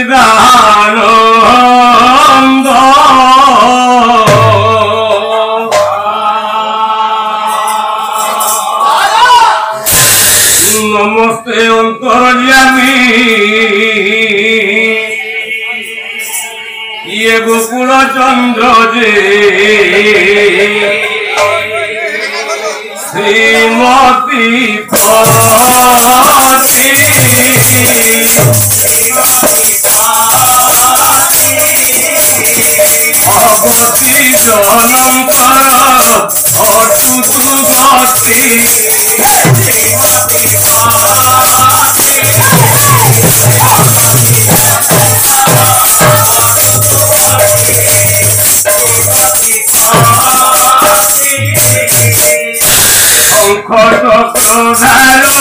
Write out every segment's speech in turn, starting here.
সচিদানন্দ নমস্তে অন্তর্যামী ইয়ে গোকুল চন্দ্র যে শ্রীমতী অগতি জনঙ্কর অটুতু গতি শঙ্খ চক্র ধারণ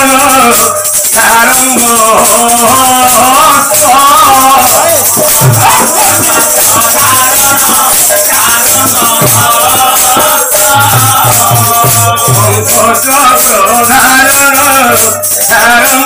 সারঙ্গ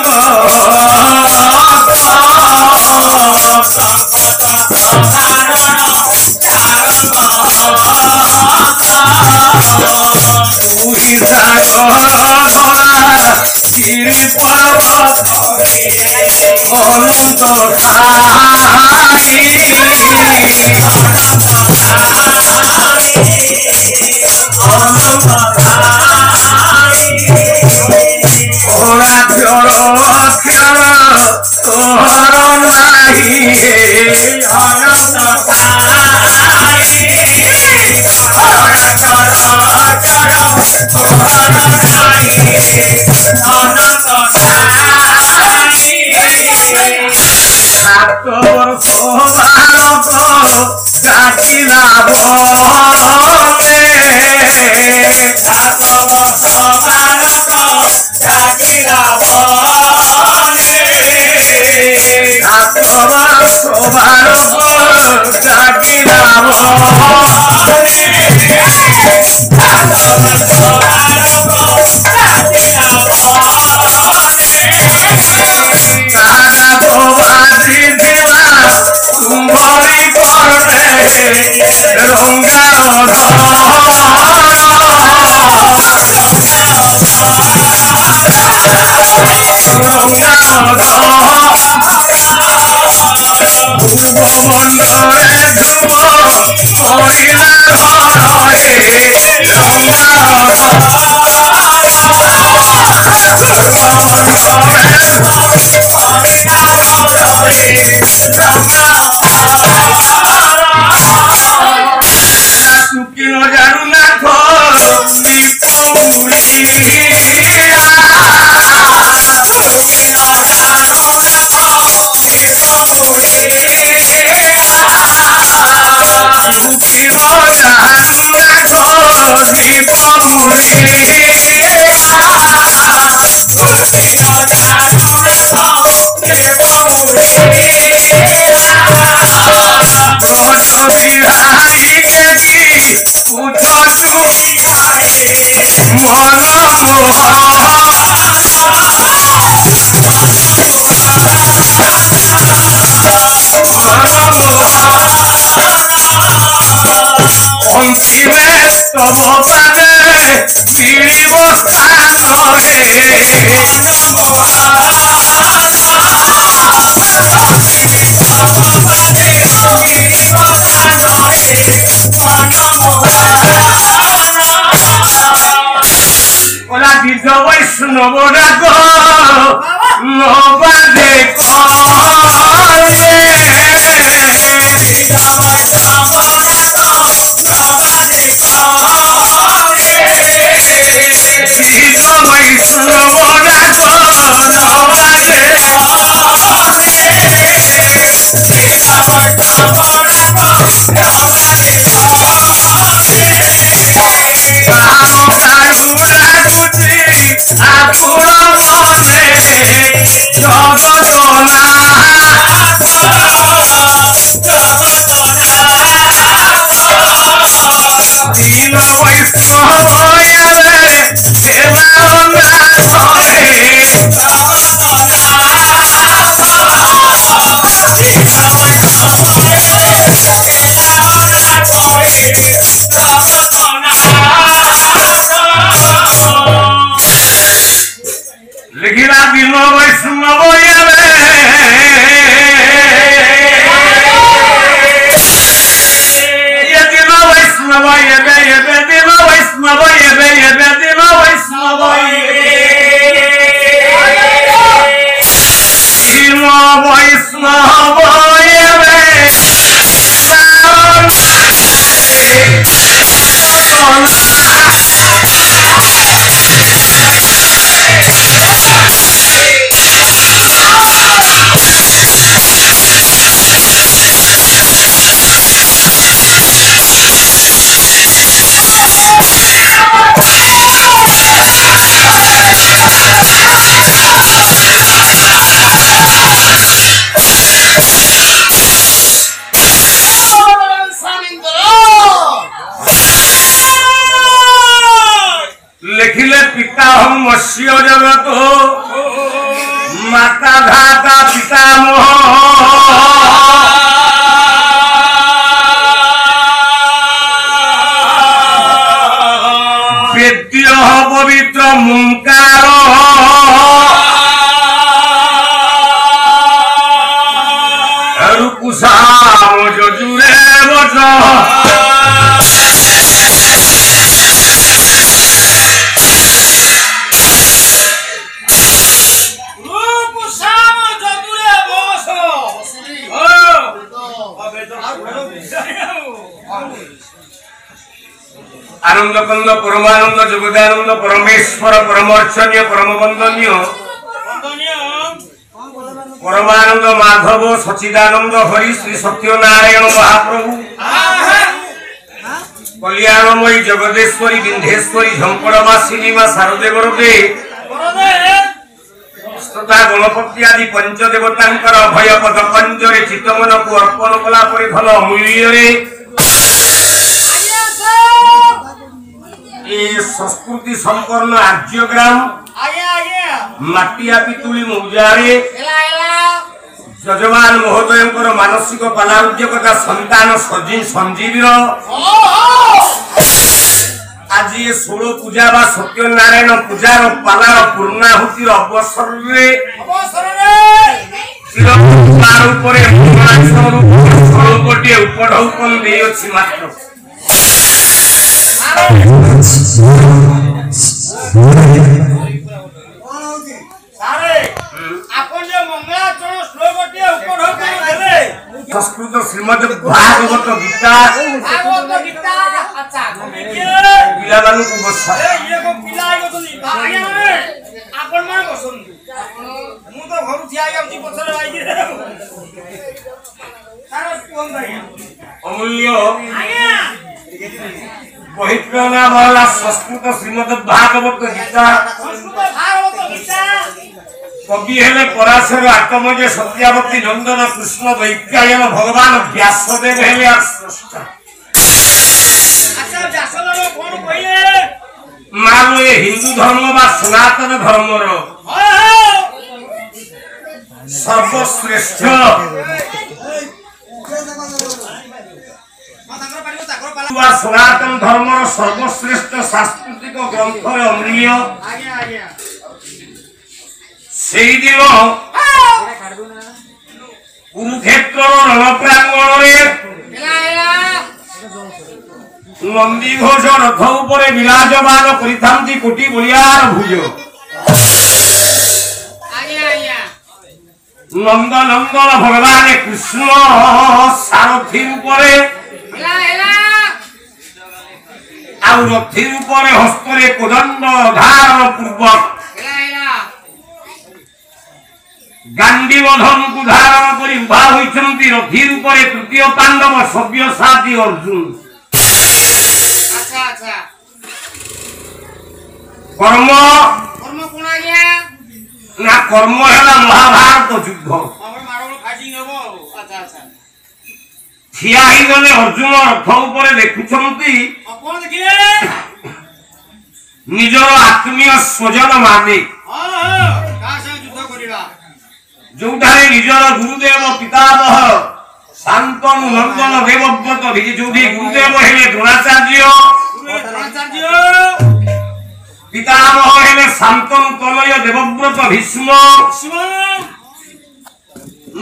গিরি পর্বত অনন্ত ওরা ক্ষর ক্ষর তোর নাহি অনন্ত বর্ষ বালক ডাকিলা বলে বৈষ্ণব ডাক নবাদে लिखिला दिन वैष्णव ये दिन वैष्णव ये दिन वैष्णव ये दिन वैष्णव मत्स्य जगत माता धाता पितामह वेद्य पवित्र मुंकार रुकुशाम जजुरे बच आनंद कंद परमानंद जगदानंद परमेश्वर परमर्चनीय परम वंदनीय परमानंद माधव सचिदानंद हरि श्री सत्यनारायण महाप्रभु कल्याणमयी जगदेश्वरी विंध्येश्वरी झंपड़वासिनी मां शारदेवर दे तथा गणपति आदि पंचदेवतांकर अभय पद पंजरे चित्तमन को अर्पण कला परि धन मूल्य संस्कृति संपन्न आर्यग्राम माटिया पितुली मौजारे जजमान महोदय मानसिक कलाउद्योगता संतान संजीवी आज ये 16 पूजा बा सत्यनारायण पूजार पालार पूर्णाहुतिर अवसर उपढ़ौकन मात्र संस्कृत श्रीमद भागवत गीता पिला मानु को बसा ये को पिला आइगो तनी आज्ञा रे आपन मान बसन मु तो घर थिया आइगो पछरे आइगे सारा कोन भाई अमूल्य आज्ञा बहिप्राणा वाला संस्कृत श्रीमद भागवत गीता कवि हेले पराशर आत्मज सत्यावती नंदन कृष्ण दैत्यायन भगवान व्यासदेव हेले स्रष्टा मानो ये हिंदू धर्म बा सनातन धर्म सर्वश्रेष्ठ सनातन धर्म सर्वश्रेष्ठ सांस्कृतिक ग्रंथ अमूल्य से दिन कुरुक्षेत्र रणप्रांगण नंदी घोष रथ उपरे विराजमान करिथांती कोटी बलियार भुज नंद नंदन भगवान कृष्ण सारथी उपरे रथी उपरे हस्तरे कोदंड धारण पूर्वक गांडी बधन को धारण कर उभा होती रथी उपरे तृतीय पांडव सव्यसाची अर्जुन कर्म कर्म कोन आज्ञा ना कर्म हैला महाभारत युद्ध ठिया ही गले अर्जुन रथ उपरे देखुछंती निजर आत्मीय स्वजन माने जोठारे निजर गुरुदेव पितामह शांतनु नंदन देवव्रत जो गुरुदेव हेले द्रोणाचार्य पितामह हेले शांतनु तनय देवव्रत भीष्म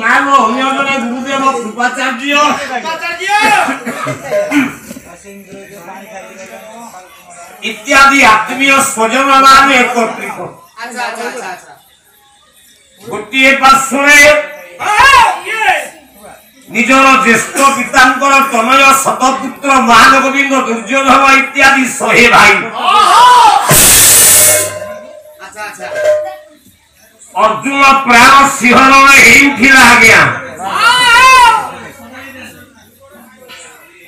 नाम अन्य जने गुरुदेव कृपाचार्य इत्यादि आत्मीय स्वजन मान एकत्रित गोटे पार्श्वे निजर ज्येष्ठ पितांकर तनय शतपुत्र महानगोविंद दुर्योधन इत्यादि 100 भाई अर्जुन प्राण सिंहरण हेउथिला आज्ञा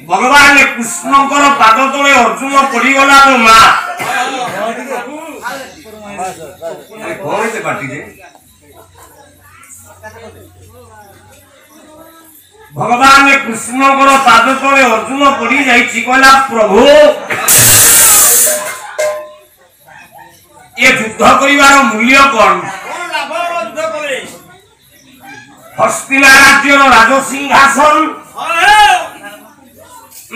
भगवान कृष्णकर पाद तले अर्जुन पड़ीगला तो मां भगवान कृष्णकर पाद तले अर्जुन पड़ी जाइछि कहला प्रभु ये युद्ध करिवार मूल्य कोन हस्तिना राज्यर राजसिंहासन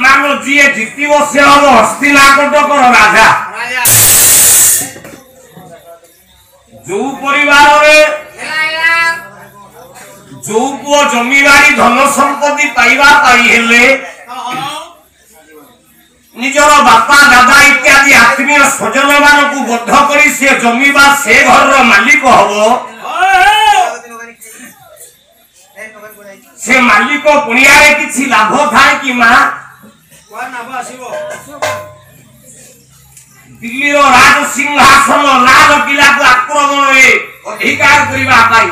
मान जी जीत से हम हस्तिनाकटकर राजा जो परिवार जो पुओ जमीबारी धन संपत्ति पाइबा पाई हेले निजर बापा दादा इत्यादि आत्मीय स्वजन मान को बद्ध करी से जमीबा से घर मालिक हबो से मालिक पुनियारे किछि लाभ थाए कि मां दिल्ली राज सिंहासन लाल किला को आक्रमण अधिकार करिबा पाई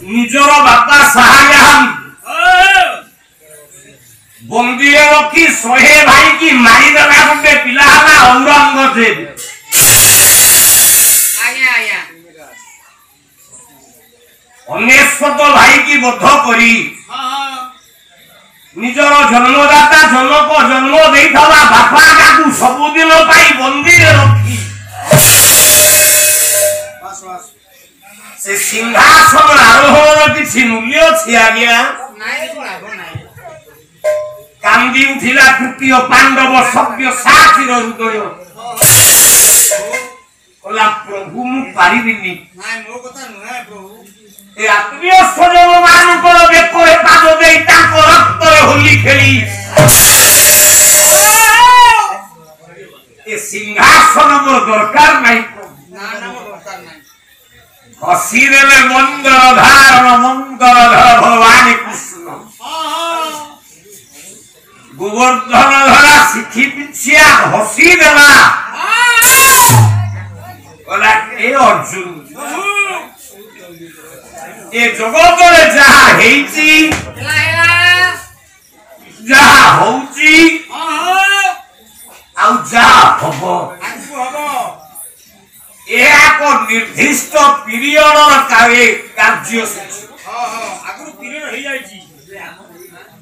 निजर बापा शाहजहां बंदी रखी 100 भाई की मारी देला गोटे पिला हला औरंगजेब अनेश्वत भाई की बद्ध करी निजर जन्मदाता जनक जन्म देइथला बापा काकू सबुदिन पाई बंदी रखी से सिंहासन आरोहण किछि मूल्य अछि आज्ञा कांदी उठिला तृतीय पांडव सभ्य साथीर हृदय ओला प्रभु मु पारिबिनी नाय मो कथा नुहे प्रभु ए आत्मीय स्वजन मानकर बेकोरे पाद देई ताको रक्तरे होली खेली ए सिंहासन मोर दरकार नाही ना ना मोर दरकार नाही हसी देले मंदर धारण मंदर धर भगवान कृष्ण गोवर्धन धरा सिखी पिछिया हसी देला बोला ए अर्जुन ए जगत रे जहा हेची जहा होची आ जहा हबो को निर्दिष्ट पीरियड कार्य आगु पीरियड हे जाईची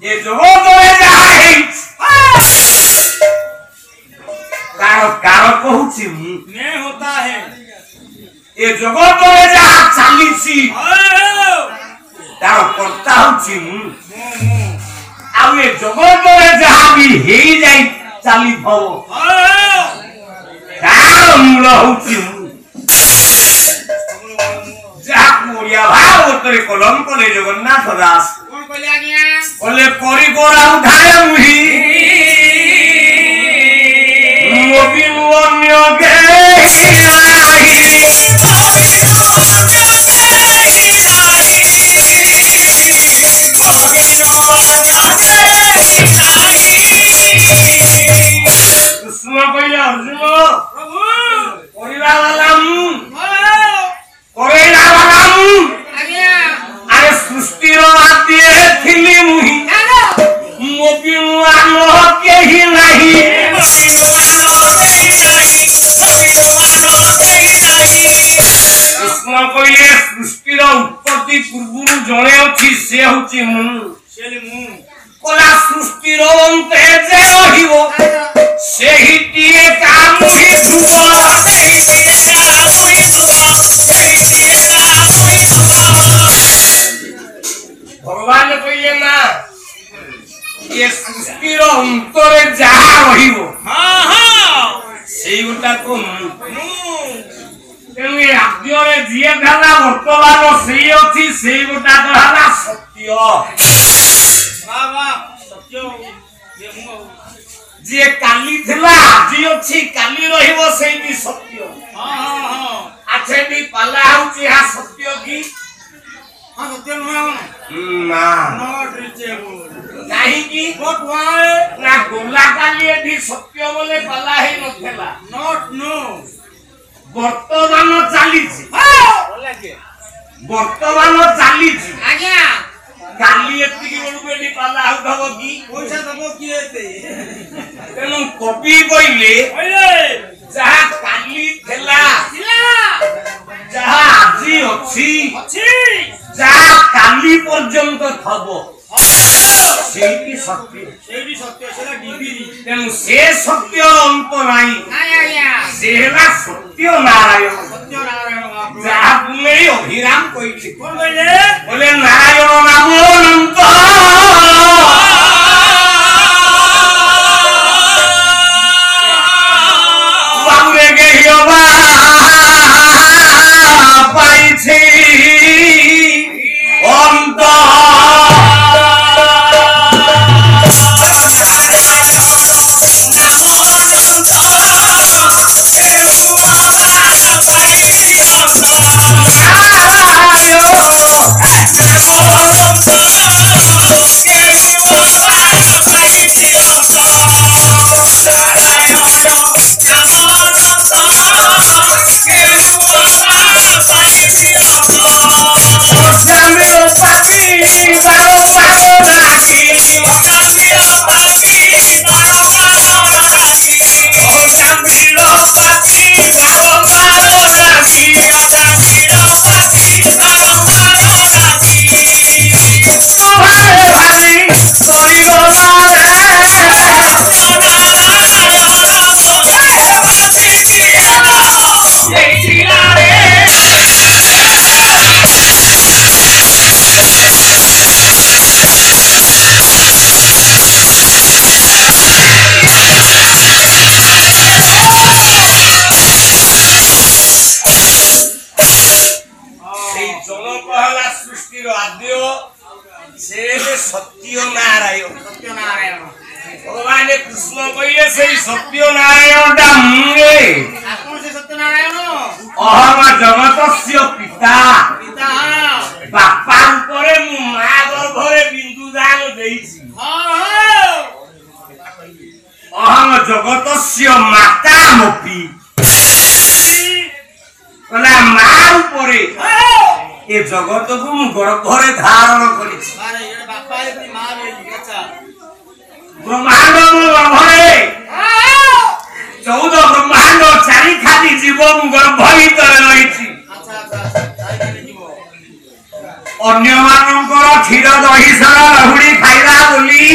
ये जगत रे जहा हेची कार कहूची मैं होता है ये जगत रे जहा चालीसी तार कर्ता होची आ ये जगत रे जहा भी हे जाई चाली भव कार मूल होची जा कोरिया भाव तरे कलम कोले जगन्नाथ दास कोन कहले आज्ञा बोले करी गोरा उठाए मुही मोबिनु अन्य गे कृष्ण कहले अर्जुन प्रभु करिला वाला अरे सृष्टि आदि थिली मुही मोबिनु आनो केही नाही कृष्ण कहले सृष्टिर उत्पत्ति पूर्व जणे अछि से होछि मु कला सृष्टिर अंते जे रहिबो सेही टिए कामुही सुबो भगवान कहले ना ये सृष्टिर अंतरे जहा ସେଇ ଗୋଟାକୁ ତେଣୁ ଏ ଆଦ୍ୟରେ ଯିଏ ହେଲା ବର୍ତ୍ତମାନ ସେଇ ଅଛି ସେଇ ଗୋଟାକ ହେଲା ସତ୍ୟ। ଯିଏ କାଲି ଥିଲା ଆଜି ଅଛି କାଲି ରହିବ ସେଇଟି ସତ୍ୟ। ଆଚ୍ଛା ଏଠି ପାଲା ହଉଛି ଏହା ସତ୍ୟ କି? କାହିଁକି ନା ଗୋଲା କାଲି ଏଠି ସତ୍ୟ ବୋଲେ ପାଲା ହେଇ ନଥିଲା। ବର୍ତ୍ତମାନ ଚାଲିଛି ବର୍ତ୍ତମାନ ଚାଲିଛି କାଲି ଏତିକି ବେଳକୁ ଏଠି ପାଲା ହଉଥିବ କି? ପଇସା ଦବ କିଏ? ତେଣୁ କବି କହିଲେ ଯାହା କାଲି ଥିଲା ଯାହା ଆଜି ଅଛି ଯାହା କାଲି ପର୍ଯ୍ୟନ୍ତ ଥବ ସେଇଟି ସତ୍ୟ। ତେଣୁ ସେ ସତ୍ୟ ଅନ୍ତ ନାହିଁ ସେ ହେଲା ସତ୍ୟ ନାରାୟଣ। ଯାହାକୁ ନେଇ ଅଭିରାମ କହିଲେ ବୋଲେ ନାରାୟଣ ନାମ ଅନନ୍ତ ବାବୁରେ ଗେହିବା ପାଇଛି ଅନ୍ତ जगत को गर्भरे धारण कर ब्रह्मांड गर्भरे 14 ब्रह्मांड चारि खाली जीव गर्भ भीतर रही अन्य मानकर क्षीर दही सर रहुड़ी खाइला बोली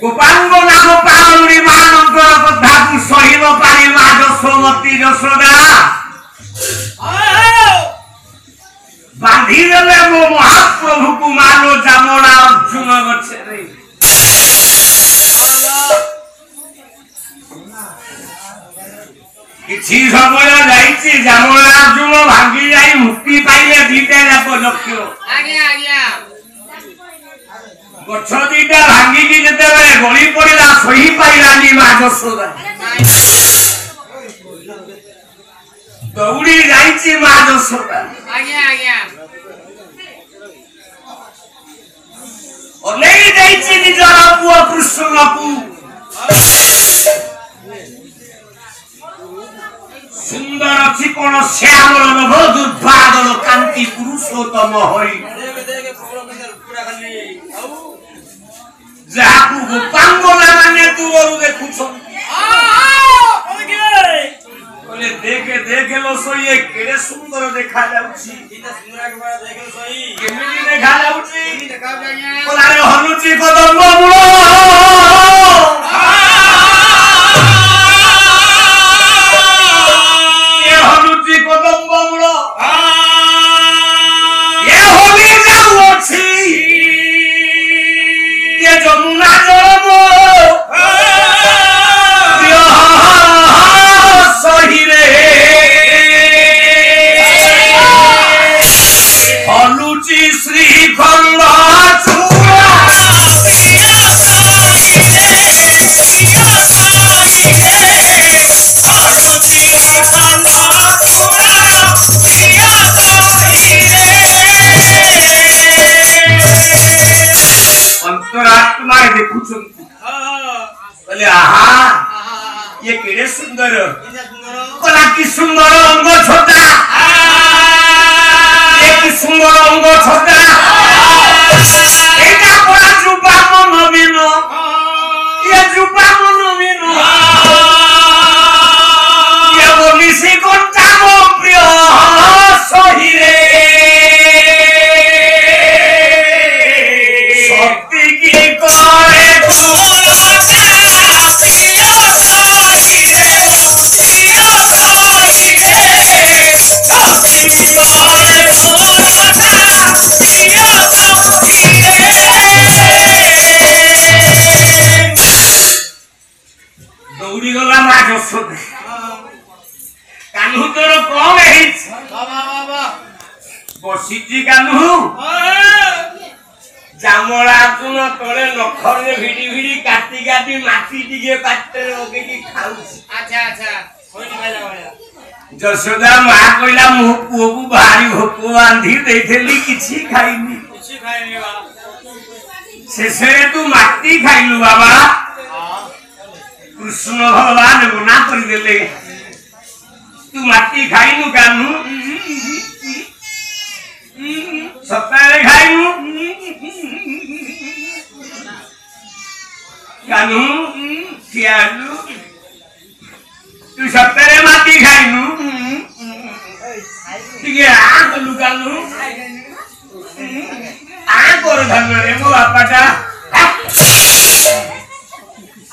गोपांग नाम पावनी मानकर कथा को सहिब पारि मा जशोमती यशोदा बांधी देले मो महाप्रभु को मानो जामना अर्जुन गछरे किछि समय जाईछि जामना अर्जुन भांगी जाई मुक्ति पाइले दीटा जाक लक्ष्य आज्ञा गछ दीटा भांगी की जते बेले गली पड़िला सही पाइलानी मा जशोदा दौड़ी जाईछि मा जशोदा आज्ञा नहीं जाईछि निजर पुआ कृष्ण को सुंदर अछि कोन श्यामल नभ दुर्भागल कांति पुरुषोत्तम हरि जाकू गोपांगना माने दूरु देखुछन बोले देखे लो सोई केड़े सुंदर देखा जाउछि इता सुंदर के बारे देखे सोई केमिति देखा जाउछि देखा जाया बोलारे हनुची कदम मूल ये हनुची कदम मूल ये होली जाउछि ये जमुना जलमो बोले आहा ये केड़े सुंदर कला की सुंदर अंग छोटा ये की सुंदर अंग छोटा एटा बड़ा जुबा मन बिनो ये जुबा मन बिनो ये बोली से कोंटा मो प्रिय सही रे शक्ति की करे दौड़ी गला मा जसोद कान्हू तोर कौन है बसीची कान्हू जामला तुन तोरे नखरे भिडी भिडी काटी काटी माटी टिके पाटे ओके की खाऊ अच्छा अच्छा होई नि खाइला बळिया जसोदा मा कइला मो पुओ को भारी भोक बांधी देथेली किछि खाइनी बा शेषे तू माटी खाइलु बाबा कृष्ण भगवान गुना कर देले तू माटी खाइनु कान्हू सप्ताहे खाइनु कान्हू कियालु तू सप्ताहे माटी खाइनु ठीक है आ तो लुकानु आ कर धन रे मो बापाटा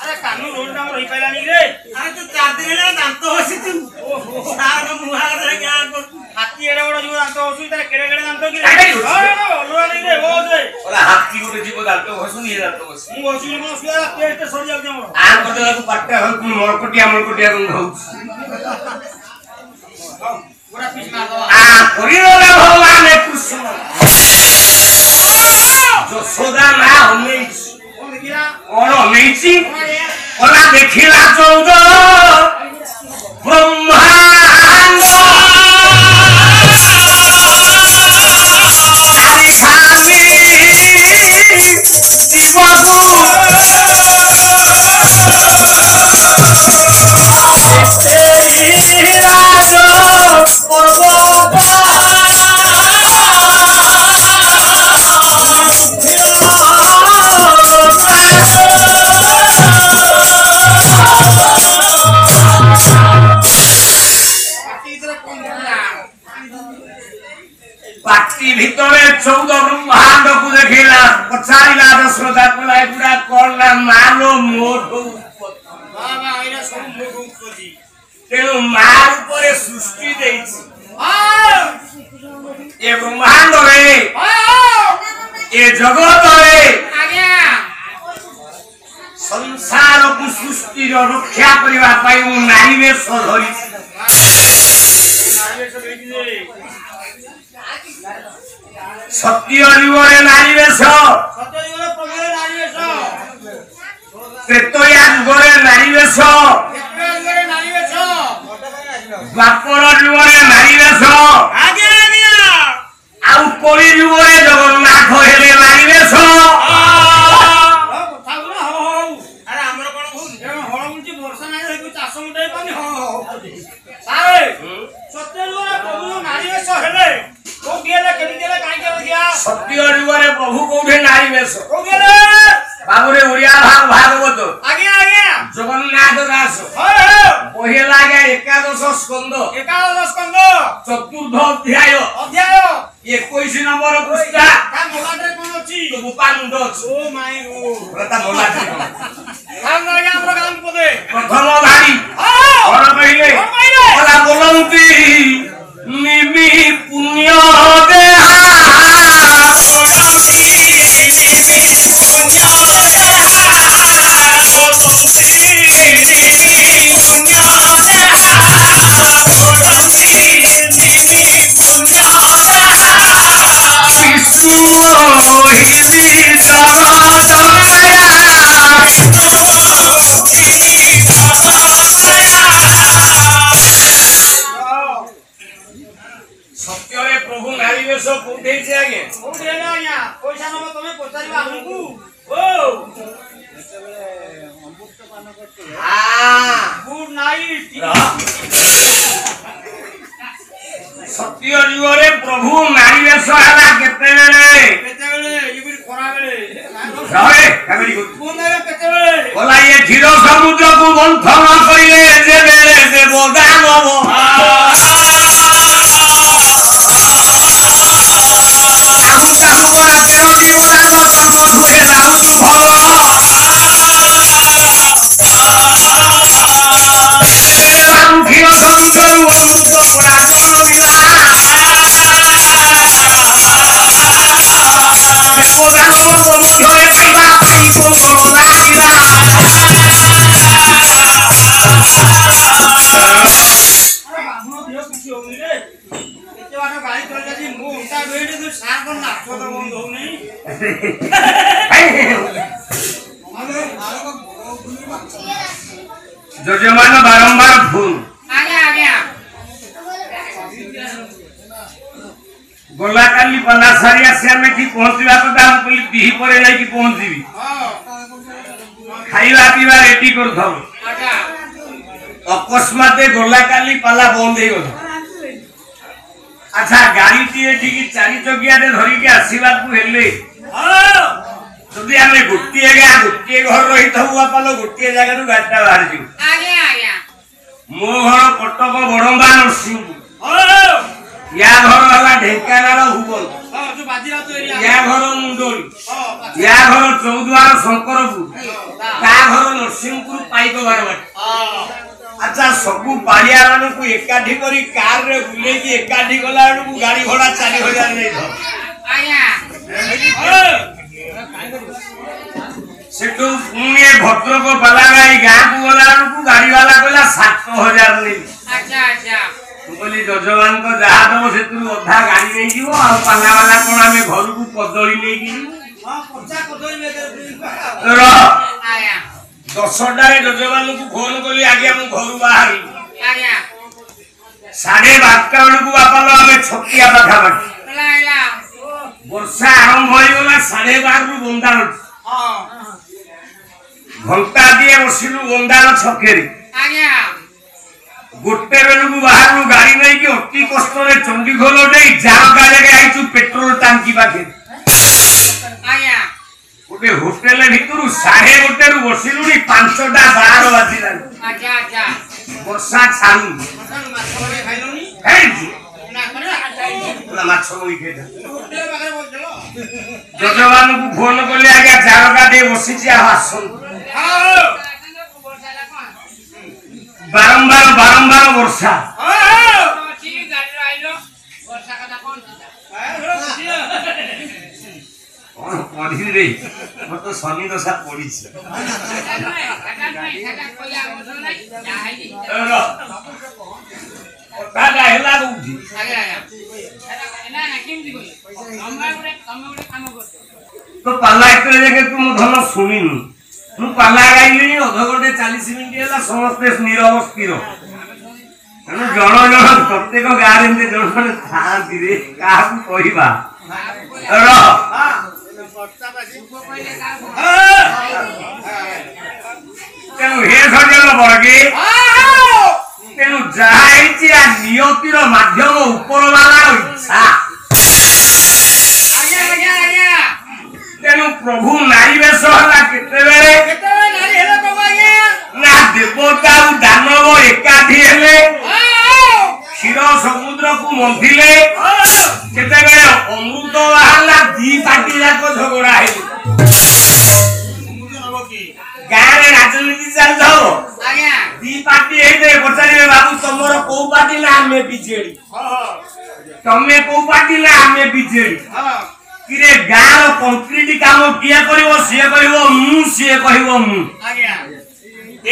अरे कानू रोड नाम रही पाइला नहीं रे अरे तू 4 दिन ले दांत होसी तू ओहो सार मुहा रे क्या हाथी एड़ा बड़ा जो दांत होसी तारे केड़े केड़े दांत की अरे ओलो नहीं रे वो दे ओला हाथी गोटे जीव दांत होसु नहीं दांत होसी मु होसी को सुया पेट सर जाउ मोर आ को तू पट्टा हो मोरकोटिया गन हो पूरा पीस मार दो आ कोरी रे भगवान कृष्ण जो सोदा ना होने और नहीं और देखिला चौद ब्रह्मांड हरि स्वामी जीवगु राज पाटी भितरे 14 ब्रह्मांड को देखिला पछाइला दशरथा कोला पूरा करला मालो मोठो बाबा एरा सब मोठो उपजी तेनु मार ऊपर सृष्टि देइछि ए ब्रह्मांड रे ए जगत रे आज्ञा संसार को सृष्टि रो रक्षा करबा पाई मु नारी वेश धरि सत्य युगरे नारी वेश त्रेतया युगरे नारी वेश द्वापर युगरे नारी वेश आउ कली युगरे जगन्नाथ हेले नारी वेश सत्य युगरे प्रभु कोठे नारी वेश बाबुरे उड़िया भागवत आज्ञा आज्ञा जगन्नाथ दास बहे लागे 11 स्कंद चतुर्थ अध्याय 21 नंबर पृष्ठा ता मोलाटे कोन अछि तो गोपानंद अछि ओ माय ओ प्रता मोलाटे कोन हम लागे हमर गाम पदे प्रथम धारी और पहिले ओला बोलंती निमि पुण्य देहा गुड नाइट सत्य जीवरे प्रभु नारी वेश हला केतेबेले बोला ये क्षीर समुद्र को मंथन करिले जे बेले देव दानव काहू काहू बड़ा तेरो जीवन जन्म हुए लाउ तू भव क्षीर समुद्र अमृत पुरातन मिला देव दानव मध्य पाइबा पाई कोन लागिला जजमान बारंबार फोन गोला काली पला सारिया से हमें ठीक पहुंचवा तो हम कोई दिही परे नहीं कि पहुंचीबी खाइबा पीबा रेडी कर थौ अकस्मात गोला काली पला बंद हो गयो अच्छा गाड़ी टी ठीक चारि चकिया रे धरि के आसीबा को हेले जदि हमें गुट्टी घर रही थबु आपलो गुट्टी जगह रु गाडटा बाहर जी मो घर कटक बड़ंबा नरसिंहपुर या घर वाला ढेंकानाल हुबल या घर मुंडोली या घर चौद्वार शंकरपुर का घर नरसिंहपुर पाइक बारवाट अच्छा सबु बाड़िया मान को एकाठी करी कार रे बुले की एकाठी गला को गाड़ी घोड़ा 4000 नै थ सेटू पुणे भद्रक बालागाई गाँ को गला को गाड़ी वाला कहला 7000 नै अच्छा बोली जजमान को जहा दबो सेतु अधा गाड़ी नै जीवो आ पाला वाला कोन हमें घर को कदली नै की हां पचा कदली ले रो आया 10टा रे जजमान को फोन कली आगे हम घर बाहर आया 12:30 को बापालो हमें छकिया पाखा बाटी लाइला वर्षा आरंभ होई गला 12:30 रु बंदार हां घंटा दिए बसिलु बंदार छकेरी आज्ञा गोटे बेलू बाहर गाड़ी नहीं कि अति कष्ट रे चंडीखोल नहीं जाम का जगह आइचु पेट्रोल टांकी पाखे आज्ञा गोटे होटल भीतर 1:30 रु बसिलु 5टा 12 बाजिला अच्छा अच्छा वर्षा छानु माछले खाइलोनी खाइछु ना करे माछ मोई खेदा जजमान को फोन करले आगे जारका दे बसी छी आसन बारंबार वर्षा ठीक गाड़ी आइलो वर्षा कथा कोन कौन पढ़ी रे मो तो शनि दशा पड़ी छी ओटा हेला उठी आगे आगे ना किमती कोई हमरा गुरे काम करते तो पाला इतरे जके तू मो धन सुनिनु मु पाला गाइली अध घंटे 40 मिनिट होला समस्त नीरव स्थिर जन प्रत्येक गाँ रे जन थांती रे का कहबा रो तेनु हे सजल बरगे तेनु जाइछि आ नियतिर माध्यम ऊपर वाला इच्छा आज्ञा तेनु प्रभु नारी वेश हला केते बेले नारी हेले प्रभु आज्ञा ना देवता उ दानव एकाठी हेले क्षीर समुद्र को मंथिले केते बेले अमृत बाहला दी पार्टी जाको झगड़ा हेले गाँ रे राजनीति चल जाओ आज्ञा दी पार्टी हेते पचारे बाबू तमरो को पार्टी ना हमें बीजेडी तमे को पार्टी ना हमें बीजेडी किरे गाँव कंक्रीट काम किए करिवो सिए कहिवो मु सिए कहिवो मु आज्ञा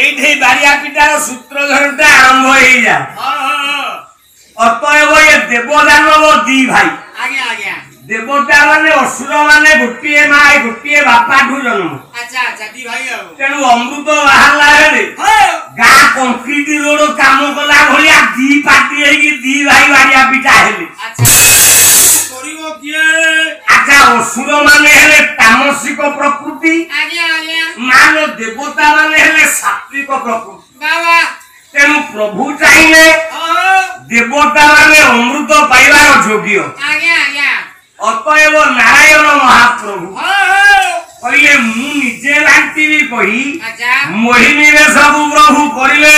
एठे बारिया पिटार सूत्रधरटा आरंभ होई जा अतएव ये देवदानव दी भाई आज्ञा आज्ञा देवता माने असुर माने गोटिए माय गोटिए बापा ठु जन्म अच्छा अच्छा दी भाई तेनु अमृत बाहला हेले गाँ कंक्रीट रोड काम कला भलिया दी पार्टी हे कि दी भाई बारिया पिटा हेले अच्छा करिवो किए अच्छा असुर माने हेले तामसिक प्रकृति आज्ञा आज्ञा मान देवता माने हेले सात्विक प्रकृति तेणु प्रभु चाहिए देवता माने अमृत पाइबार योग्य अतएव नारायण महाप्रभु कहले मुझे लांटी कही मोहिनी रे सब प्रभु करिले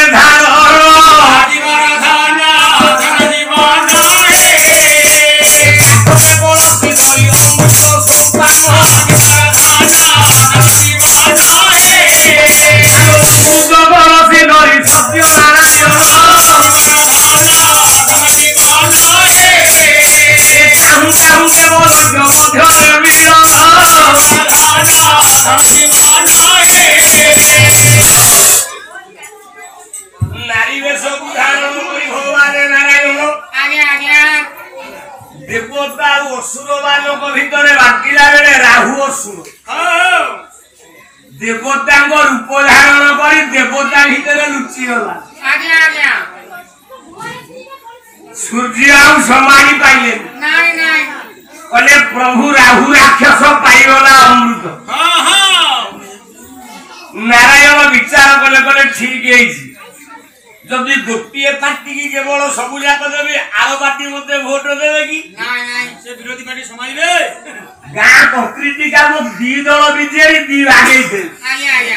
नारी वे सब धारण करी भगवान नारायण देवता असुर मानक भितर बांटिला बेले राहु असुर देवता रूप धारण करी देवता भितर लुचि गला सूर्य आउ समानी पाइले कले प्रभु राहु राक्षस पाइगला अमृत नारायण विचार कले कले ठीक है जदि गोटे पार्टी की केवल सबू जाक देवी आर पार्टी मते भोट देवे कि से विरोधी पार्टी समाइबे गाँ प्रकृति का वो दी दल बीजेडी दी भागे थे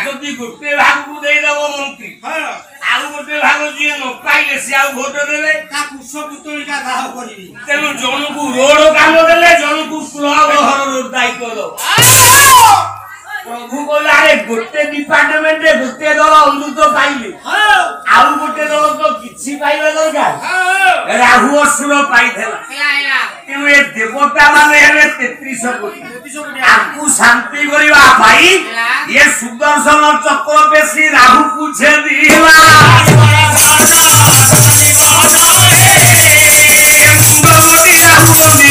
जदि गोटे भाग को दे दबो मंत्री आउ गोटे भाग जे न पाइले से आउ भोट देवे का कुछ पुतलिका दाह करिवि तेनु जन को रोड काम देले जन को क्लब घर रोड दायित्व दो प्रभु बोला रे गोटे डिपार्टमेंट रे गोटे दल अमृत पाइले आउ गोटे दल तो किछि पाइबा दरकार राहु असुर पाइथला तेनु ए देवता माने हेले 33 कोटी आकु शांति करिवा भाई ये सुदर्शन चक्र पे श्री राहु को छेदिला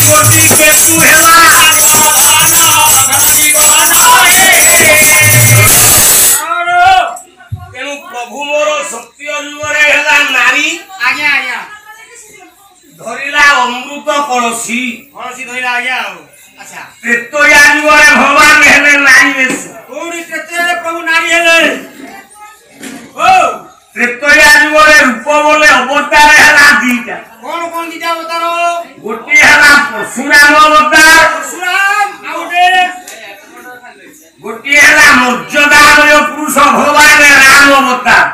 कोटी के तू हेला प्रभु मोर सत्य जुगरे हेला नारी आज्ञा आज्ञा धरिला अमृत कलसी कलसी धरिला आज्ञा अच्छा त्रेतया जुगरे भगवान हेले नारी वेश कोडी त्रेतया प्रभु नारी हेले ओ त्रेतया जुगरे रूप बोले अवतार हेला दीटा कोन कोन दीटा अवतार गोटी हेला परशुराम अवतार परशुराम आउटे गोटी हेला मर्यादामय पुरुष भगवान राम अवतार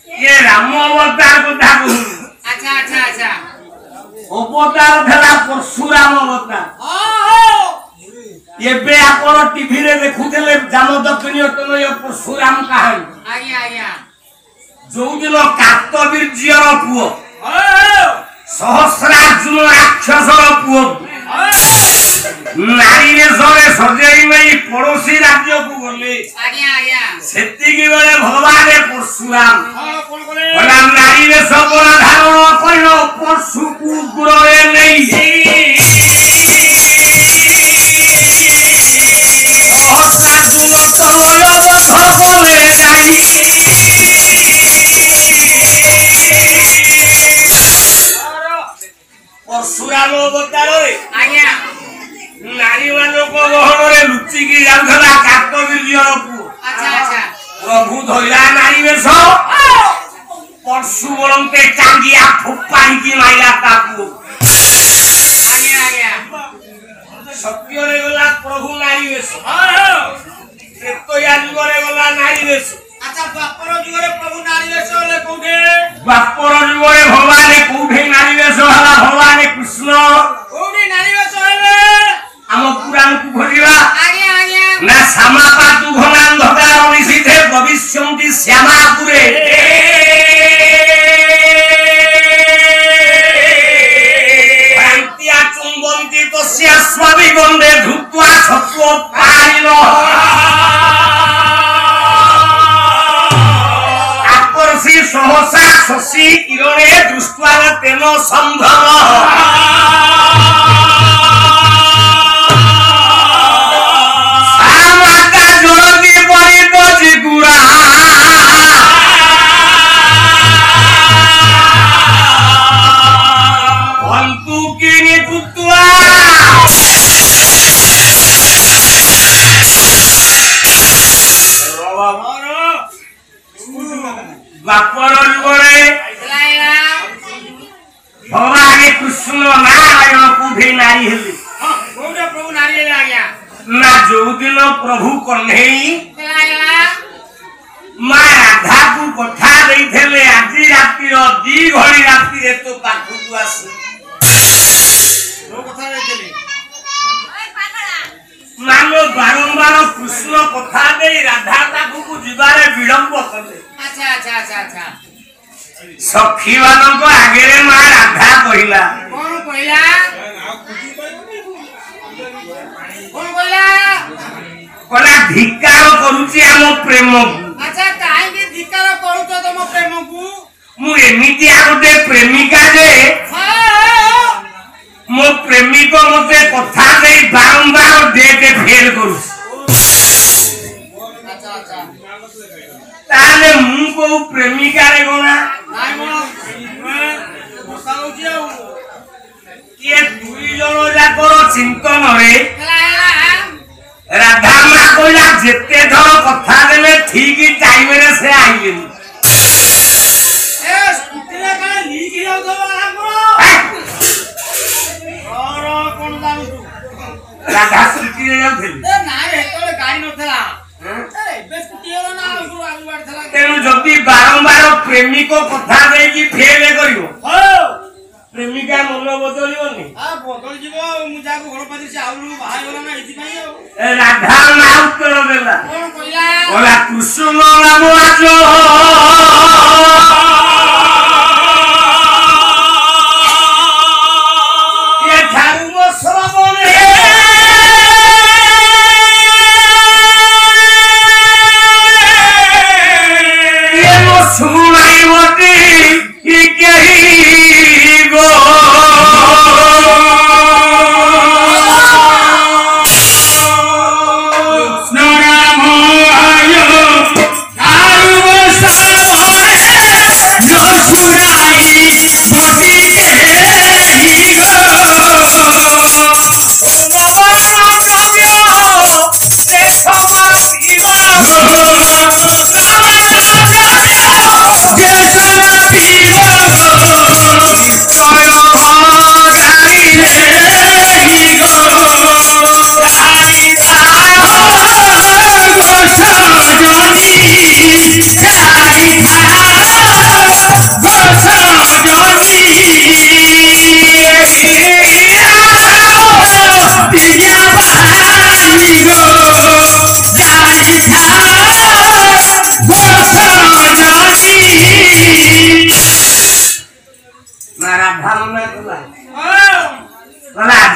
ये राम अवतार को धागु अच्छा अच्छा अच्छा अवतार थला परशुराम अवतार ये बे आपण टीवी रे देखुथले जामदग्नि अतनय परशुराम कहानी आज्ञा आज्ञा जो दिन कार्तवीर्यर पुओ सहस्रार्जुन राक्षसर पुओ नारी रे सरे सजेई मई पड़ोसी राज्य को गले आज्ञा आज्ञा सेति की बेले भगवान परशुराम कोन कोले बला नारी रे सब धारण करिनो परशु को गुररे नहीं सहस्रार्जुन तलय बध बोले जाई परशुराम अवतार रे आज्ञा नारी मानो को गहन रे लुचि की जाउथला कार्तवीर्यर पु अच्छा अच्छा प्रभु धइला नारी वेश परशु बलंते चांदिया फुपाई की माइला ताकू आज्ञा आज्ञा सत्य रे गला प्रभु नारी वेश त्रेतया जुग रे गला नारी वेश अच्छा द्वापर जुग रे प्रभु नारी वेश ले कोठे द्वापर जुग रे भगवान कोठे नारी वेश हला भगवान कृष्ण कोठे नारी वेश हेले हम पुराण को भरिवा आज्ञा आज्ञा ना समापातु घनांधकार निशिथे भविष्यन्ति श्यामापुरे भ्रांत्या चुम्बन्ति तस्या स्वामी गन्धे धुत्वा सत्व पारिलो आकर्षि सहसा शशि किरणे दृष्ट्वा तेन संभव द्वापर युगरे भगवान कृष्ण नारायण को भी नारी हेले प्रभु नारी हेले आज्ञा ना जो दिन प्रभु कन्हई माँ राधा को कथा देइथेले आजी राति रो 2 घड़ी राति रे तो पाखु को आसे रो कथा देइथेले मानो बारंबार कृष्ण कथा दे राधा पाखु को जिबारे विलंब कले अच्छा अच्छा अच्छा अच्छा सखी वालों को आगे रे माँ राधा कहिला कौन कहिला कला धिक्कार करूची आम प्रेम अच्छा काहे के धिक्कार करूछ तम प्रेम को मु एमिति आगोटे प्रेमिका जे मो प्रेमिक मते कथा दे बारंबार डेट फेल करू अच्छा अच्छा ताले मु को प्रेमिका रे गोना नाइ मो बसा होची आ ये 2 जण जाकर चिंतन रे राधा माँ कहला जेते धर कथा देले ठीक टाइम रे से आइले ए स्कूटीला का लीक हियाउ दबा हमरो और कोन जानू तू राधा स्कूटी रे जाउथेली ए ना रे तोले गाड़ी नथला अरे बे स्कूटी होला ना आगु आगु बाड़थला तेनु जदी बारंबार प्रेमिक कथा देकी फेल करियो हो प्रेमिका मन बदलिबनी आ बदल जीवो मु जाको घर पादी से आउलु बाहाय होला ना एति पई राधा ना उत्तर देला कोन कइला ओला कुसुम नाम आजो ये ठाकुर श्रवणे ये मो सुनाई मती ये केही गो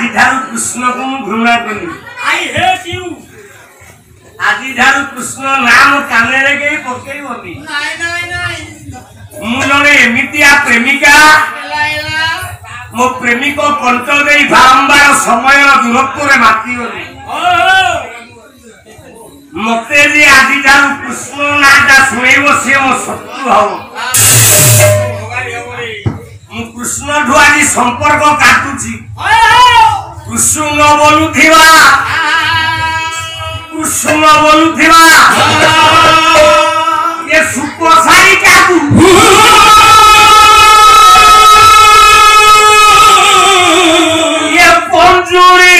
আজি ধারু কৃষ্ণ কো ঘৃণা করি आई हेट यू আজি ধারু কৃষ্ণ নাম কানেরে কে পকেইবনি नाइ नाइ नाइ মু জনে এমিতিয়া প্রেমিকা एला एला মো প্রেমিক কণ্ঠ দেই বারম্বার সময় দূরত্বরে মাতিবনি ओ মতে যে আজি ধারু কৃষ্ণ নামটা শুনেইব সে মো শত্রু হব होगारी होगारी মু কৃষ্ণ ঠু আজি সম্পর্ক কাটুছি ओ কুসুম বলুথিবা কুসুম বলুথিবা ये सुपसाई काकू ये पंजुरी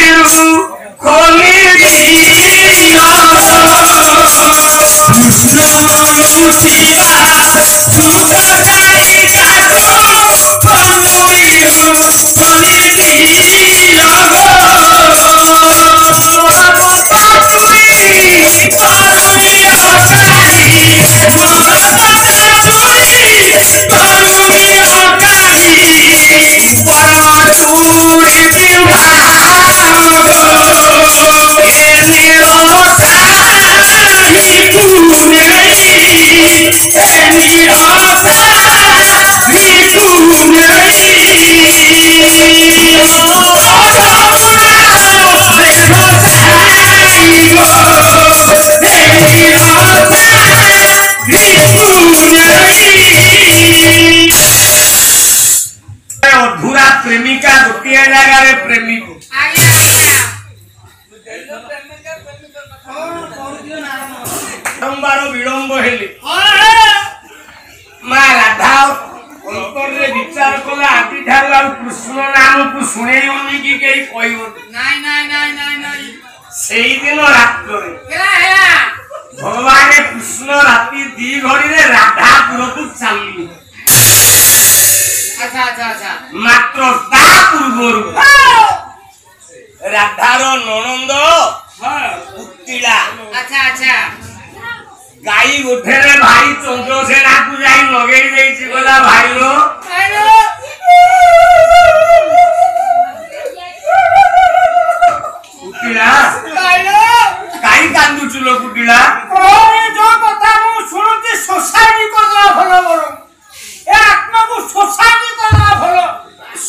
खोली दिया कुसुम बलुथिबा सुपसाई काकू पंजुरी खोली दिया अधूरा प्रेमिका गोटे जगार प्रेमिक बारंबार विलंब हेले ରାଧା ଅନ୍ତରରେ ବିଚାର କଲା ଆଜି ଠାରୁ ଆଉ କୃଷ୍ଣ ନାମକୁ ଶୁଣେଇବନି କି କେହି କହିବନି। ନାଇଁ ନାଇଁ ନାଇଁ ନାଇଁ ନାଇଁ ସେଇଦିନ ରାତ୍ରରେ ହେଲା ଭଗବାନ କୃଷ୍ଣ ରାତି 2 ଘଡ଼ିରେ ରାଧାପୁରକୁ ଚାଲିଲେ। ଆଚ୍ଛା ଆଚ୍ଛା ଆଚ୍ଛା ମାତ୍ର ତା ପୂର୍ବରୁ ରାଧାର ନଣନ୍ଦ ପୁତିଳା ଆଚ୍ଛା ଆଚ୍ଛା ଗାଈ ଗୋଠରେ ଭାଇ ଚନ୍ଦ୍ରସେନାକୁ ଯାଇ ଲଗେଇ ଦେଇଛି। କହିଲା ଭାଇଲୋ ପୁତିଳା କାହିଁ କାନ୍ଦୁଛୁ ଲୋ ପୁତିଳା? ଯୋଉ କଥା ମୁଁ ଶୁଣୁଛି ସୋସାଇଟି କରିଦେବା ଭଲ ମୋର ଏ ଆତ୍ମାକୁ ସୋସାଇଟି କରିଦେବା ଭଲ।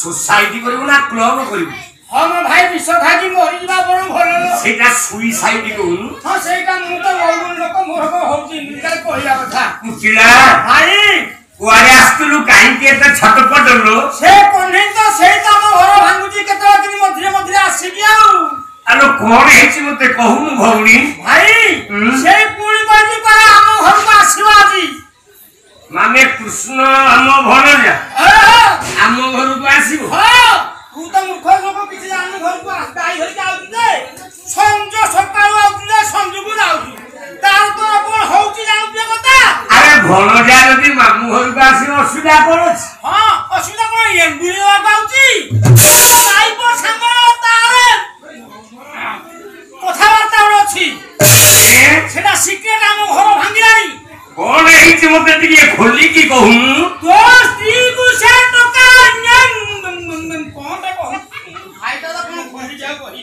সোসাইটি করিব না ক্লব করিব? হ্যাঁ মো ভাই বিষ খাইকি মরিযা বড় ভালো। সেটা সুইসাইড কহুন। হ্যাঁ সেইটা মু তো বহু লোক মোর হউছি নিকাল কইয়া কথা। মুচিলা ভাই কুয়ারে আসতুলু কাইকে এত ছটপট হলো? সে কোনে তো সেইটা মো ঘর ভাঙুছি কেতে দিন মধ্যে মধ্যে আসি কি আউ। আলো কোন হেছি মতে কহুন ভৌনি? ভাই সেই পুরি কইছি করে আম ঘরକୁ আসিবা আজি। মানে কৃষ্ণ আম ভণজা আম ঘরକୁ আসিব? হ্যাঁ তু তো মূর্খ লোক কিছু জানি ঘরକୁ গাই ধরি যাউছি যে সঞ্জ সকাল আউছি যে সঞ্জକୁ যাউছি তার তো কোন হউছি জানুছি কথা। আরে ভণজা যদি মামু ঘরକୁ আসিব অসুবিধা কোন আছে? হ্যাঁ অসুবিধা কোন এমবি দেওয়া পাউছি নাইব সাঙ্গ তারে কথাবার্তা আছে সেটা সিক্রেট আম ঘর ভাঙিলানি। কোন হেছি মতে টিকে খোলি কি কহুন? তো স্ত্রী কু সে টাকা কোনটা কহ ভাইটা তো কোন খোলি যাও কহি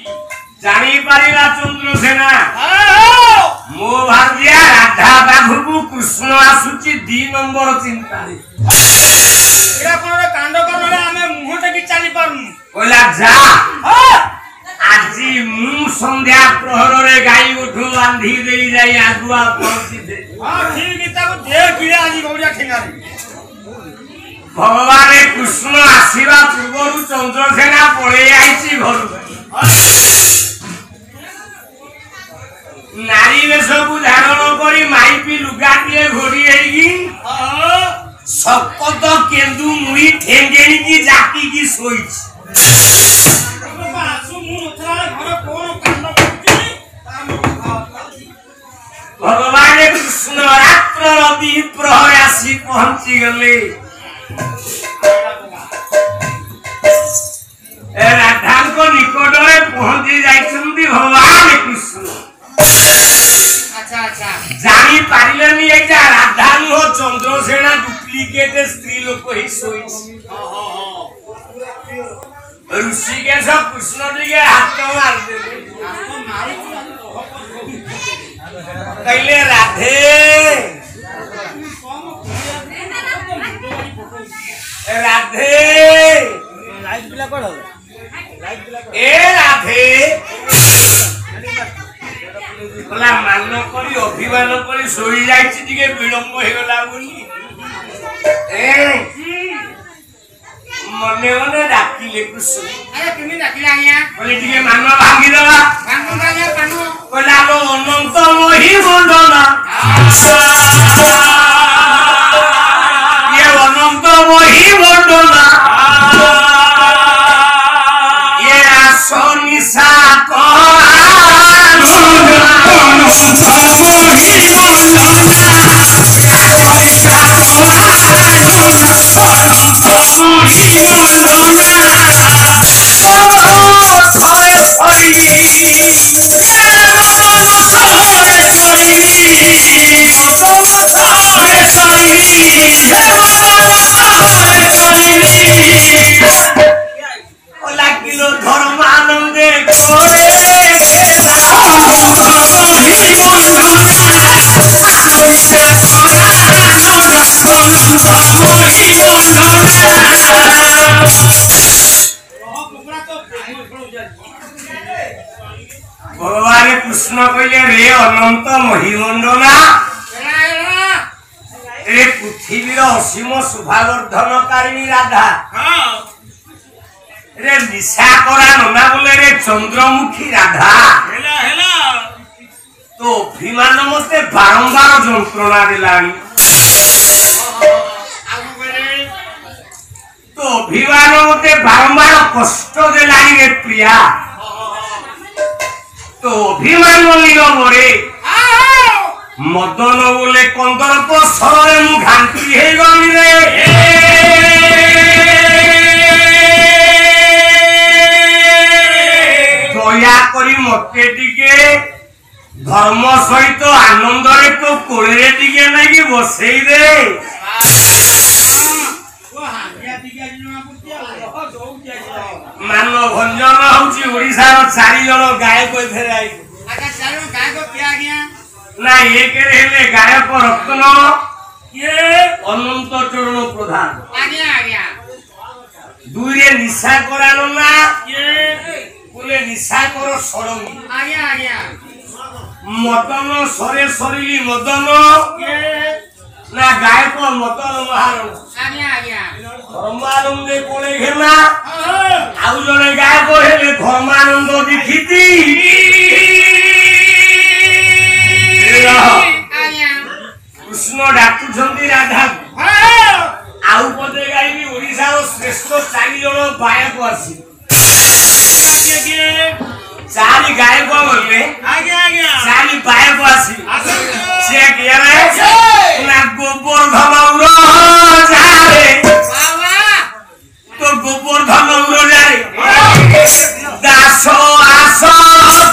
জানি পারিলা চন্দ্রসেনা মো ভাবিয়া রাধা বাবুকু কৃষ্ণ আসুচি 2 নম্বর চিন্তারে। এরা কোন কাণ্ড করলে আমি মুহটা কি চালি পারুম। কইলা যা আজি মু সন্ধ্যা প্রহররে গাই উঠু বাঁধি দেই যাই আগুয়া পৌঁছি দে। হ্যাঁ ঠিক তাকে দে কিরে আজি গৌড়িয়া ঠেঙ্গারে। ভগবানে কৃষ্ণ আসিবা পূর্বরু চন্দ্রসেনা পড়ে আইছি ঘর। নারী বেশকু ধারণ করি মাইপি লুগাটিয়ে ঘড়ি এইগি সকত কেন্দু মুড়ি ঠেঙ্গেড়িকি জাকিকি শোইছি। ভগবান কৃষ্ণ রাত্রর দ্বিপ্রহরে আসি পৌঁছি গলে। রাধাঙ্ক নিকটরে পৌঁছি যাইছন্তি ভগবান কৃষ্ণ। আচ্ছা আচ্ছা জানি পারিলেনি এইটা রাধা নুহ চন্দ্রসেনা ডুপ্লিকেট স্ত্রী লোক হি শোইছি। ঋষিকেশ কৃষ্ণ দিকে হাত মারদেলে কইলে রাধে রাধে এ রাধে বলা মান করি অভিমান করি শোই যাইছি টিকে বিলম্ব হয়ে গলা বলি মনে মনে ডাকিলে কৃষ্ণ। আরে তুমি ডাকিলা আইয়া বলে টিকে মান ভাঙি দেবা কানু গালিয়া কানু কইলা আলো অনন্ত মহি মন্ডনা ইয়ে অনন্ত মহি মন্ডনা ইয়ে আসনি সাক ধর্মানন্দে করে ভগবান কৃষ্ণ কইলে রে অনন্ত মহিমণ্ডলা রে পৃথিবীর অসীম শোভাবর্ধনকারিণী রাধা রে নিশা করা ননা বলে রে চন্দ্রমুখী রাধা তো অভিমান মতে বারম্বার যন্ত্রণা দিলানি। तो अभिमान मते बारंबार कष्ट देलानी रे प्रिया तो अभिमान नीरवरे मदन बोले कंदर्प सरे मु घांटी हे गली रे दया करी मते टिके धर्म सहित आनंद रे तो कोळे टिके नाही बसई दे मान भंजन होची ओडिसा रो 4 जण गायक फेरे आई अच्छा 4 जण गायक के आ गया ना एक हेले गायक रत्न ये अनंत चरण प्रधान आ गया दुई रे निशा करानो ना ये बोले निशा करो सड़ंगी आ गया मदन सरे सरिली मदन ये ना गायक मदन महारण आ गया धर्मानंद कोले घेना आउ जने गायक हेले धर्मानंद दिखिती कृष्ण डाकुछंती राधा आउ पदे गाइबी ओडिसा रो श्रेष्ठ 4 जण गायक आसी 4 गायक बोले आगे 4 गायक आसी से केरे ना गोवर्धन उरो जारे तो गोवर्धन उरो जारे दास आस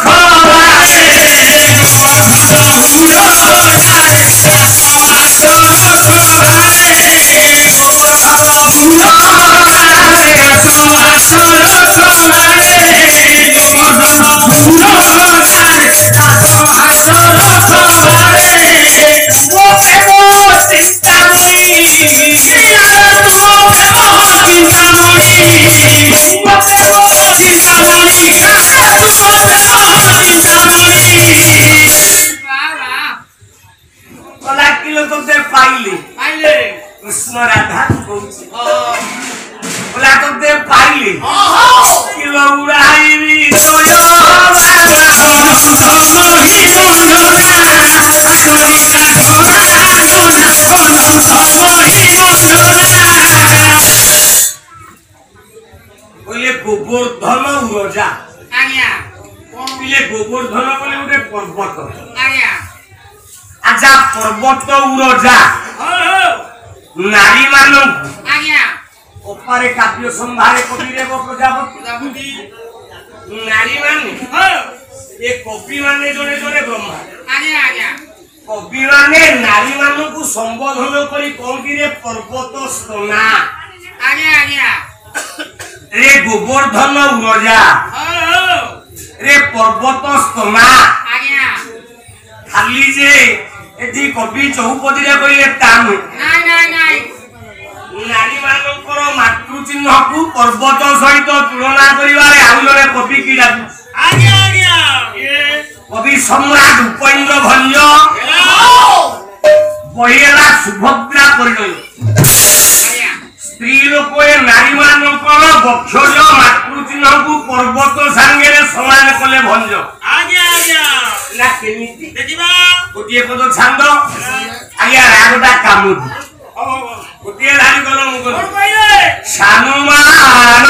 खवारे कृष्ण राधा बोला तो दे पाइले किलो उड़ाई सोयो बोले गोवर्धन उरजा आज्ञा बोले गोवर्धन बोले उठे पर्वत आज्ञा आजा पर्वत उरजा नारी मानू आज्ञा ओपारे काव्य संभारे कवि रे प्रजापति नारी माने ए कवि माने जोने जोने ब्रह्मा आज्ञा कवि माने नारी मानू को संबोधन करी कोंकी रे पर्वत स्तना आज्ञा रे गोवर्धन उरजा रे पर्वत स्तना आज्ञा खाली जे एठी कवि चौपदी रे कइले तानु नहीं नारी मानकर मातृ चिन्ह को पर्वत सहित तुलना करिवारे आउ जने कवि की डाकु आज्ञा कवि सम्राट उपेन्द्र भंज बहिला सुभद्रा परिणय स्त्री लोक नारी मानकर बक्षज मातृ चिन्ह को पर्वत सांगे समान कले भंज आज्ञा ना केमिति देखिबा गोटिए पद छांद आज्ञा रागटा कामुदी गोटिए लाइन कलो मुको सानुमान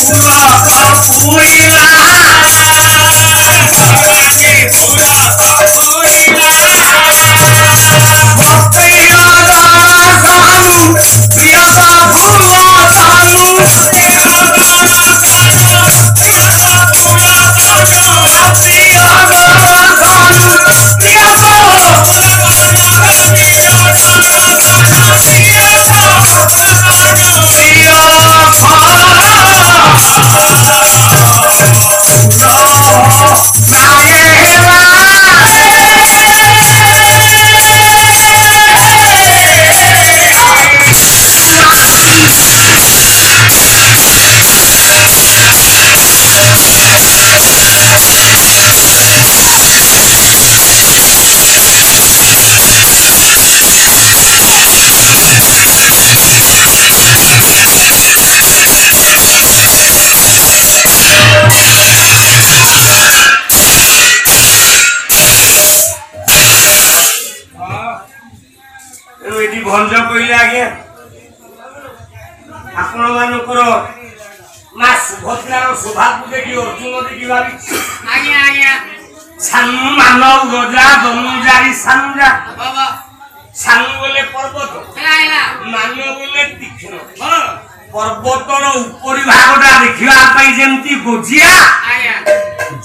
Full आज्ञा आपण मानकर ना सुभद्रार स्वभाव देखि अर्जुन देखि भाबी आज्ञा आज्ञा सानु मानव गजा धनुजारी सानुजा बाबा सानु बोले पर्वत हेला मानव बोले तीक्ष्ण पर्वतर उपरी भागटा देखिबा पई जेंती गोजिया आज्ञा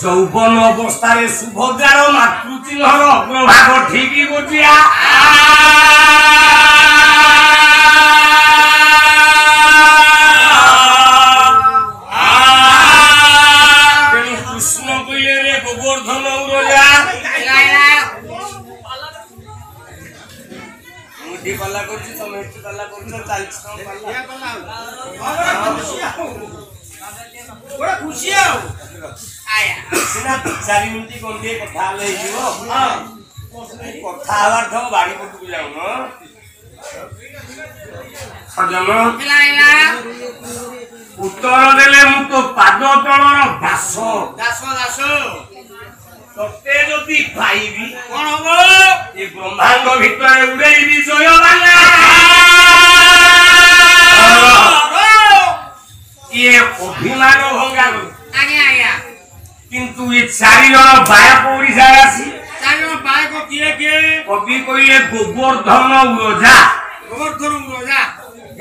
যৌবন অবস্থায় সুভদ্রার মাতৃচিহ্নর অগ্রভাগ ঠিকই গোজিয়া কৃষ্ণ কইলে রে গোবর্ধন উড়োজা মুঠি পাল্লা করছি তুমি একটু পাল্লা করছো 40 পাল্লা বড় খুশি আও আয়া সিনা 4 মিনিট কোন দিয়ে কথা লই দিব কথা আবার তো বাড়ি পটু যাও না সজন হেলা উত্তর দেলে মু তো পাদ তলর দাস দাস দাস ততে যদি পাইবি কোন হবো এই ব্রহ্মাণ্ড ভিতরে উড়াইবি জয় বাংলা ये अभिमान भंगा आज्ञा आज्ञा किंतु ये चारि जन बायक ओडिसा रासी चारि जन बायक किए के कवि कइले गोवर्धन उरोजा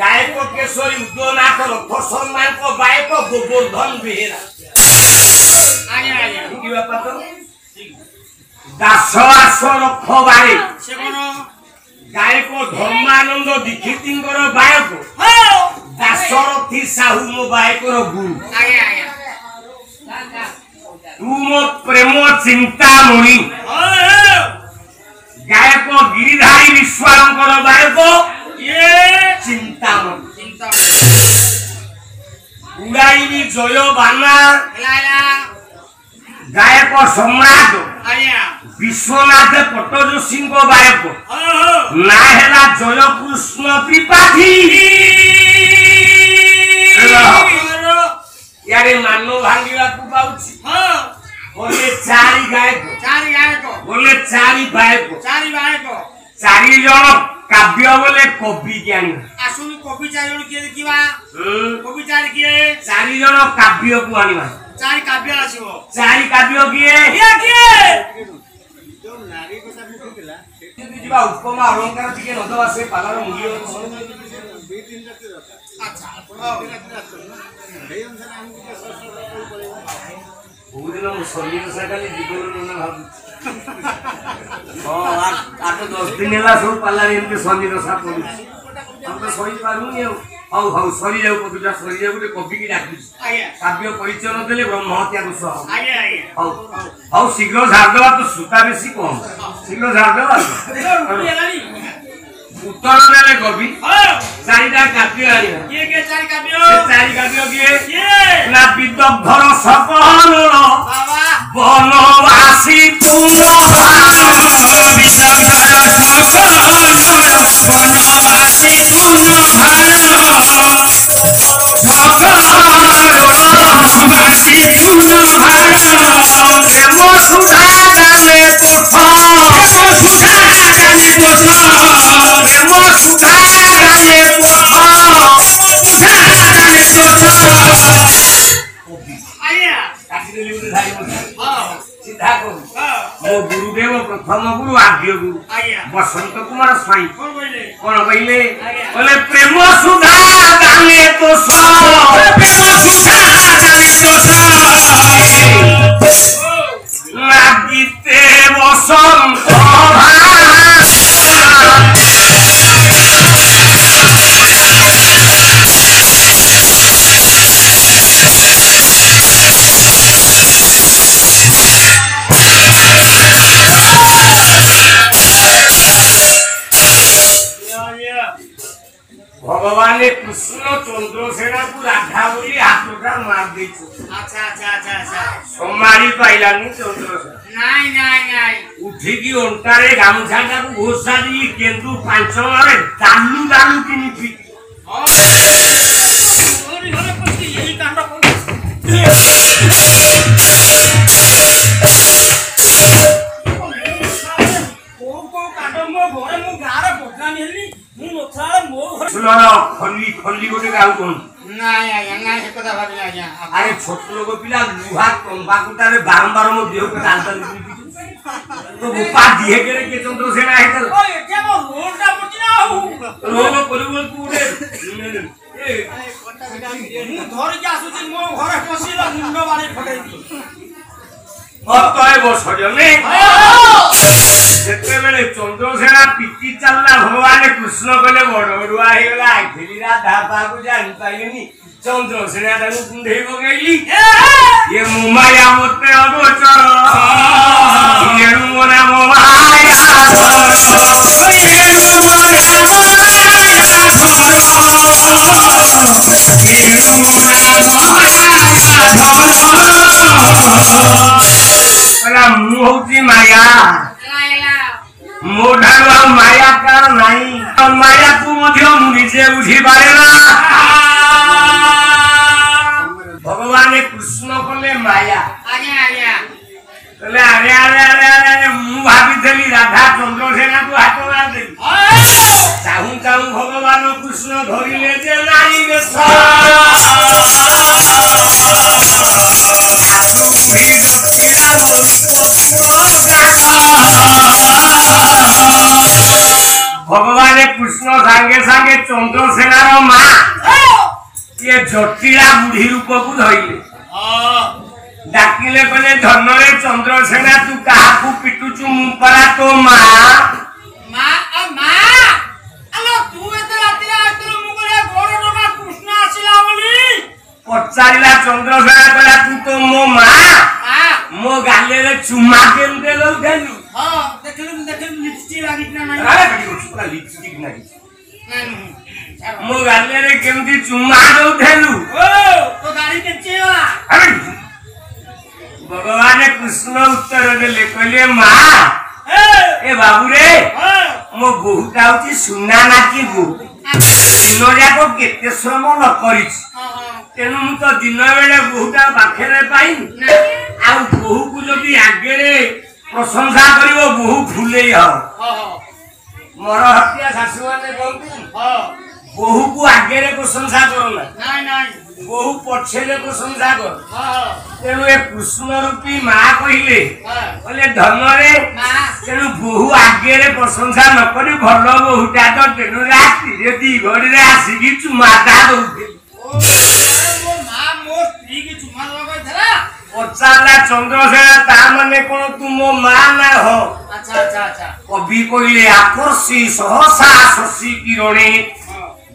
गायक केशरी उदयनाथ रथ सम्मान को बायक गोवर्धन बेहेरा आज्ञा आज्ञा की बापा तो दास आसो रख बारे से कोन गायक धर्मानंद दीक्षितर बायक दासरथी साहू मो बायकर गुरु आज्ञा आज्ञा तू मो प्रेम चिंता मणि गायक गिरिधारी विश्वाकर बायक ये चिंता मणि उड़ाई जय बाना गायक सम्राट विश्वनाथ पट्टजोशी बायक ना हेला जय कृष्ण त्रिपाठी यारे मानो भांगीवा को पाउछि बोले चारि गायक बोले चारि बायक चारि जन काव्य बोले कवि ज्ञानी आसुन कवि चारि जन के देखिबा कवि चारि के चारि जन काव्य को आनिबा चारि काव्य आसीबो चारि काव्य किए के जो नारी को सब लिखिला যদি দিবা উপমা অলংকার দিকে নদবা সে পালার মূল্য দুই তিন রাতে দরকার আচ্ছা দুই রাতে রাখছো না এই অনুসারে আমি কি সরসর করে পড়িব বহুদিন মু শরীর সাকালি জীবন না ভাবু ও আট 10 দিন হেলা সব পালার এমতে শরীর সাপ পড়ি हम तो सही पारुनी हौ हौ सरी जाऊ कविता सरी जाऊ गोटे कवि की डाकी आज्ञा काव्य परिचय न देले ब्रह्म हत्या दोष आज्ञा आज्ञा हौ हौ शीघ्र झाड़दवा तो सुता बेसी कम शीघ्र झाड़दवा उत्तर देले कवि चारिटा काव्य आनिया के चारि काव्य चारि काव्य किए के ना विदग्धर सकल बाबा বনবাসী তুম বনবাসী তুম প্রেম সুধা গানে তোঠ প্রেম সুধা গানে তোঠ आज्ञा কাটিদেলি উঠে ধাই বসে हां सीधा करू हां मो गुरुदेव प्रथम गुरु आद्य गुरु आज्ञा बसंत कुमार स्वाई कोन बोले कोन कइले बोले प्रेम सुधा गाने तो सो प्रेम सुधा गाने तो सो লাগিতে বসন্ত भगवान कृष्ण चंद्रसेना को राधा बोली हाथटा मार देछु अच्छा अच्छा अच्छा अच्छा सोमारी पाइलानी चंद्रसेना नहीं नहीं नहीं उठी की ओंटारे गामछाटा को घोषा दी केंदु पांच मारे दालू दालू किनी पी ओरी घरे पसी यही कांड को कांड मो घरे मो गारे बदनामी हेली मु नथाळे मो ସୁଲର ଖଲି ଖଲି ଗୋଟେ ଗାଉ ନାଇଁ ଆଜ୍ଞା ନାଇଁ ସେ କଥା ଭାବିନି ଆଜ୍ଞା ଆରେ ଛୋଟ ଲୋକ ପିଲା ଲୁହା ତମ୍ବା କୁଟାରେ ବାରମ୍ବାର ମୋ ଦେହକୁ ଚାଲୁଛନ୍ତି তো উপা দিয়ে গেলে কে চন্দ্রসেনা হেতল ওই এটা মো রোলটা পড়ছি না রোল করিব কুড়ে ମୁଁ ଧରିକି ଆସୁଛି ମୋ ଘରେ ପଶିଲା ମୁଣ୍ଡ ବାଡି ଫଟେଇକି অতএব সজনে যেতেবেলে চন্দ্রসেনা পিটি চাললা ভগবান কৃষ্ণ কলে বড় বড়ুয়া হইগলা আইলি রাধা পাকু জানি পাইনি চন্দ্রসেনা তাকে কুণ্ঢেই পকাইলি এ মুমায়া মতে অগোচর এর মনে মোমায়া मुहूर्ती माया मो ढालू माया कार नहीं माया को मध्य मुझे बुझी पारे ना भगवान कृष्ण कले माया ଆଜ୍ଞା ଆଜ୍ଞା कले अरे अरे अरे अरे मु भाभी थली राधा चंद्रसेना को हाथ मार दे चाहू चाहू भगवान कृष्ण धरिले जे नारी रे भगवान कृष्ण सांगे सांगे चंद्रसेनार माँ ये जटिला बुढ़ी रूप को धरले डाकिले कहले धनरे चंद्रसेना तू कहा पिटुचु मुपरा तो माँ पचारा चंद्रसेना कहला तू तो मो माँ मो गाले रे चुमा केमते लो देलु हां देखलु लिपस्टिक लागित ना नाही अरे कटी पूरा लिपस्टिक नाही मो गाले रे केमती चुमा दो देलु ओ तो गाड़ी केचे वाला अरे भगवान कृष्ण उत्तर देले कहले माँ ए बाबू रे मो बहुटा होची सुना नाकी गो दिन जाक केते श्रम न करिछि तेनु मु तो दिन बेले बहुटा पाखरे पाई आ बहु को जदी आगे रे प्रशंसा करिवो बहु फुलेई ह मोर हत्या सासु माने बोलती बहु को आगे रे प्रशंसा करला नाही नाही बहु पछे रे प्रशंसा कर तेनु ए कृष्ण रूपी मां कहिले बोले धन रे तेनु बहु आगे रे प्रशंसा न करी भलो बहुटा तो तेनु राती रे दी घड़ी रे आसी चुमाता दउते पचारा चंद्रसेना ता माने कोन तू मो मां ना हो अच्छा अच्छा अच्छा कवि कहिले आकर्षी सहसा शशि किरणे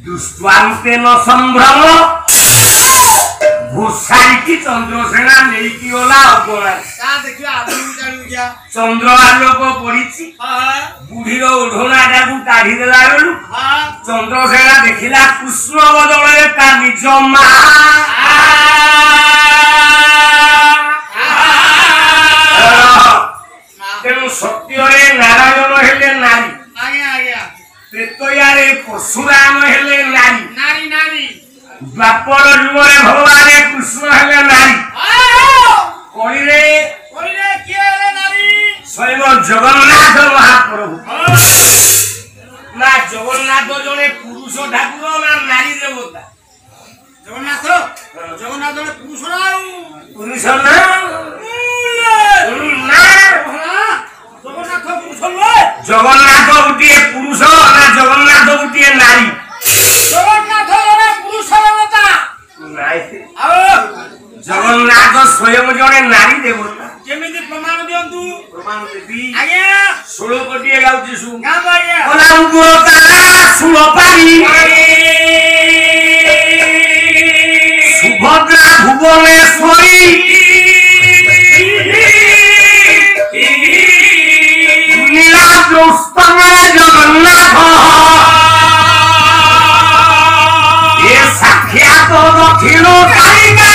दुष्टान्ते न संभ्रम भूषारी की चंद्रसेना नहीं की ओला अपना का देखियो आदमी जानु गया चंद्र आलोक पड़ीची हां बुढ़ीर ओढ़ना जाकू काढ़ी देला बेलु हां चंद्रसेना देखिला कृष्ण बदले ता निज मां तेणु सत्य नारायण हेले नारी आगे आगे त्रेतयारे परशुराम हेले नारी नारी नारी द्वापर युगरे भगवान कृष्ण हेले नारी कली रे किए हेले नारी स्वयं जगन्नाथ महाप्रभु ना जगन्नाथ जने पुरुष ठाकुर ना नारी देवता जगन्नाथ जगन्नाथ जने पुरुष ना पुरुष ना जगन्नाथ गोटे पुरुष ना जगन्नाथ गोटे नारी जगन्नाथ जने पुरुष देवता नाई जगन्नाथ स्वयं जने नारी देवता केमिति प्रमाण दियंतु प्रमाण देबी आगे 16 कोटी गाउची सु गां बारिया ओलांगो तारा सुलो पारी सुभद्रा भुवनेश्वरी जगन्नाथ ये साक्षात दक्षिण कालिका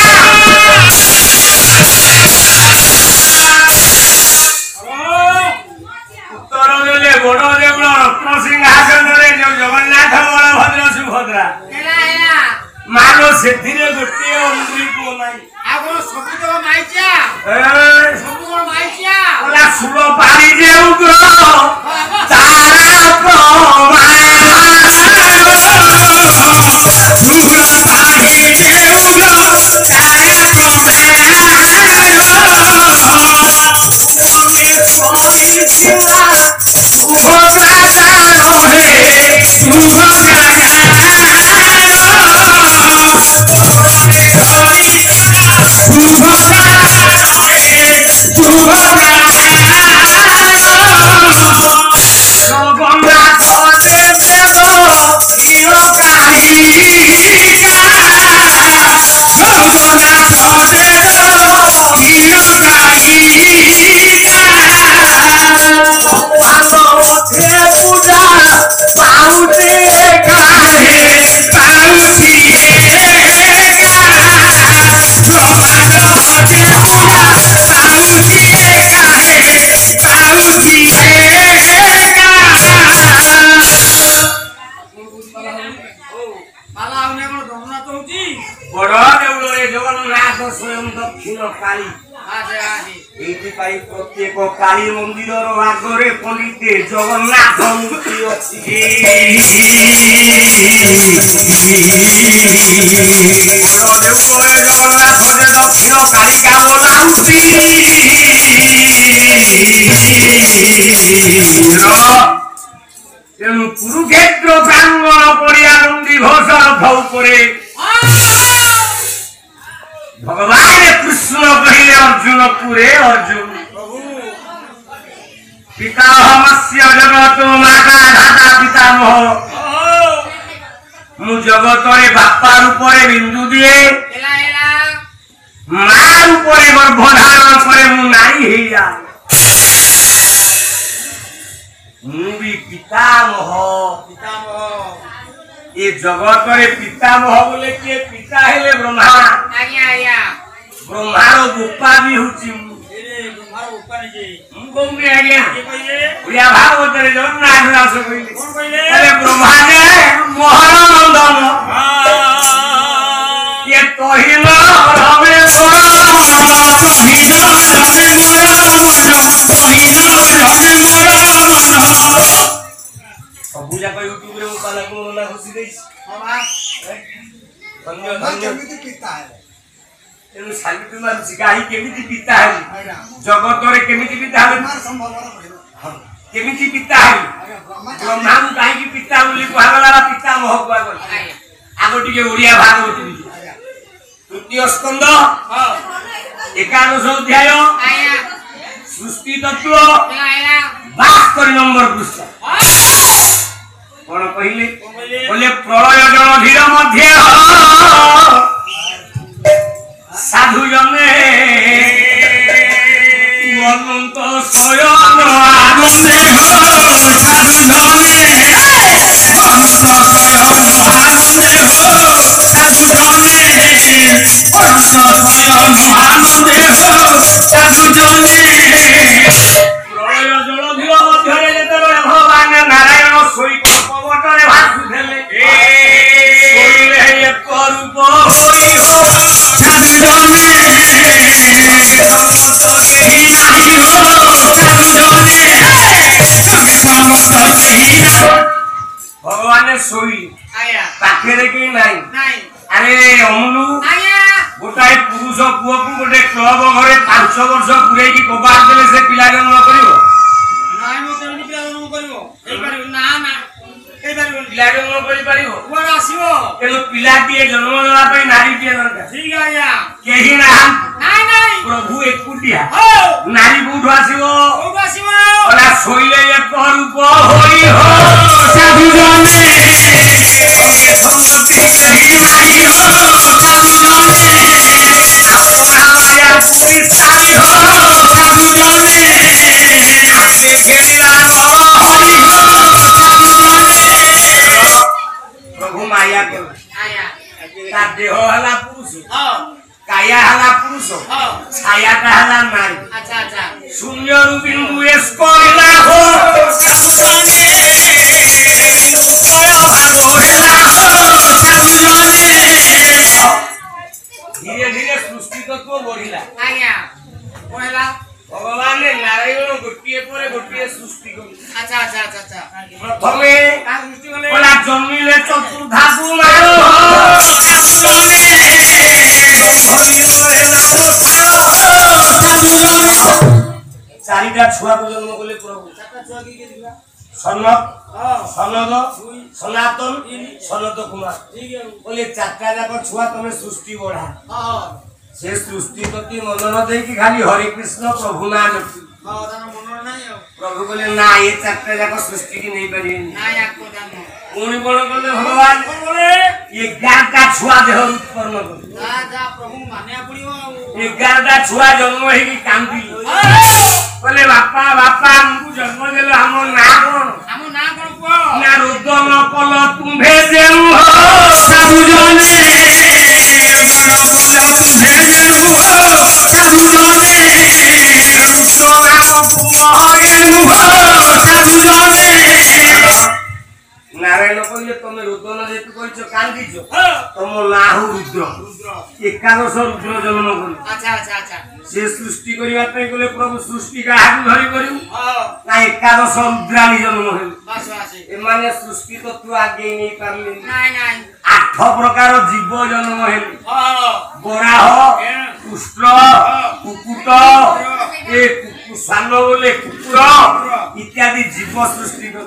उत्तर देले बड़ देवल रत्न सिंहासन रे जगन्नाथ बलभद्र सुभद्रा मानो सेथिरे गोटे अंगुली को नाही आगो सब तो माइचा सब को माइचा ओला सुलो पारी जे उग्र तारा प्रभा प्रत्येक काली मंदिर आगे पलिते जगन्नाथ मूर्ति अच्छी जगन्नाथ दक्षिण कालिका बोलाउती तेणु कुरुक्षेत्र प्रांगण पड़िया नंदी घोष रथ उपरे भगवान कृष्ण कहले अर्जुन पुरे अर्जुन पितामहस्य जगत माता धाता पितामह मु जगत रे बापा रूप बिंदु दिए मां रूप गर्भधारण करे मु नारी हे जा मु भी पितामह ये जगत रे पितामह बोले के पिता हेले ब्रह्मा ब्रह्मार गोपा भी होची भागवत जगन्नाथ दास कहले ब्रह्मा ने मोहनंदन ये कहिल रमे सबूजा यूट्यूब रे मोबाइल को ना खुशी देइस केमिति पिता है तेनु सावित्री मानसी गाही केमिति पिता है जगत रे केमिति पिता है केमिति पिता है ब्रह्मा को गाही की पिता बोली कहला पिता मोह कुआ गल आगो टिके ओडिया भागवत तृतीय स्कंद एकादश अध्याय सृष्टि तत्व 72 नंबर पृष्ठ कौन कहले बोले प्रलय जल धीर मध्य साधु जने अनंत स्वयं आनंदे साधु जने अनंत स्वयं आनंदे साधु जने अनंत स्वयं आनंदे साधु जने प्रलय जल धीर मध्य भगवान नारायण सोई पवटरे भासुथेले सोईले एक रूप होई हो साधु जने समस्त केही नाही हो साधु जने समस्त केही भगवान सोई पाखेरे केही नाही अरे अमुलु गोटाए पुरुष पुओ को गोटे क्लब घरे 5 वर्ष पुरै की कबार देले से पिला जन्म करिवो नाइ मो केमि पिला जन्म करिवो एई पारिवो ना एई पारिवो पिला जन्म करि पारिवो कुआर आसीवो तेनु पिला दिए जन्म देला पई नारी दिए दरकार ठीक आया केही ना नाइ प्रभु एकुटिया हो नारी कोठो आसीवो ओला सोइले एक रूप होई हो साधु जने अंगे संगति केही नाही हो साधु जने अपना माया पूरी सारी हो साधु जने आके घेरिला हरि हो साधु जने प्रभु माया के आया ता देह हला पुरुष काया हला पुरुष छाया का हला नारी अच्छा अच्छा शून्य बिंदु एस कोइला हो साधु जने कोय भागो हेला हो साधु जने धीरे धीरे सृष्टि तत्व बढ़िला आज्ञा कोइला भगवान ने नारायण गोटिए परे गोटिए सृष्टि कर अच्छा अच्छा अच्छा अच्छा प्रथमे का सृष्टि करले बोला जन्मिले चतुर्धातु मारो साधु जने धरिलो हेला साधु जने चारिटा छुआ को जन्म कले प्रभु चारटा छुआ की दिला सनद सनातन सनत कुमार बोले चारटा जाक छुआ तुम सृष्टि बढ़ा से सृष्टि प्रति मन न दे कि खाली हरे कृष्ण प्रभु नाम प्रभु बोले ना ये चारटा जाक सृष्टि की नहीं पारे पुणी कौन कले भगवान ये 11टा छुआ देह उत्पन्न कर 11टा छुआ जन्म है कि कांदी बोले बापा बापा हमको जन्म देलो हम ना कौन ना रुदन कल तुम्हे देउ हो साधु जने बड़ कल तुम्हे देउ हो साधु जने रुद्र नाम तुम्हेनु हो साधु जने नारायण कहले तुम रुद्र जेतु कहछ कांदीछ तुम ना हो रुद्र 11 रुद्र जन्म कर से सृष्टि करिया पे गले प्रभु सृष्टि का हाथ धरि करिउ ना 11 रुद्राणी जन्म हेल ए माने सृष्टि तो तू आगे नहीं पारले नहीं 8 प्रकार जीव जन्म हेल बराह कुष्ठ कुकुट ए सानो बोले कुकुर इत्यादि जीव सृष्टि कर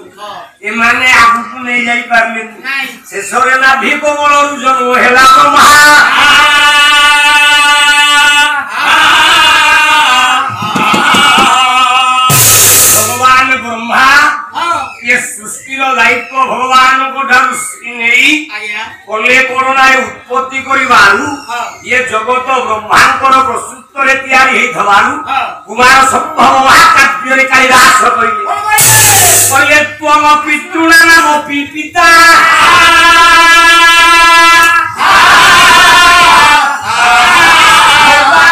ए माने आगु को नहीं जाई पारले नहीं शेषरे ना भीको बलरु जन्म हेला ब्रह्मा भगवान ब्रह्मा ये सृष्टि रो दायित्व भगवान को ठारू नहीं कोले कोरोना उत्पत्ति करिबारु ये जगत ब्रह्मांकर प्रस्तुत रे तयारी हे धबारु कुमार संभव महाकाव्य रे कालिदास कइले कहले त्वम पितृणा नाम पिता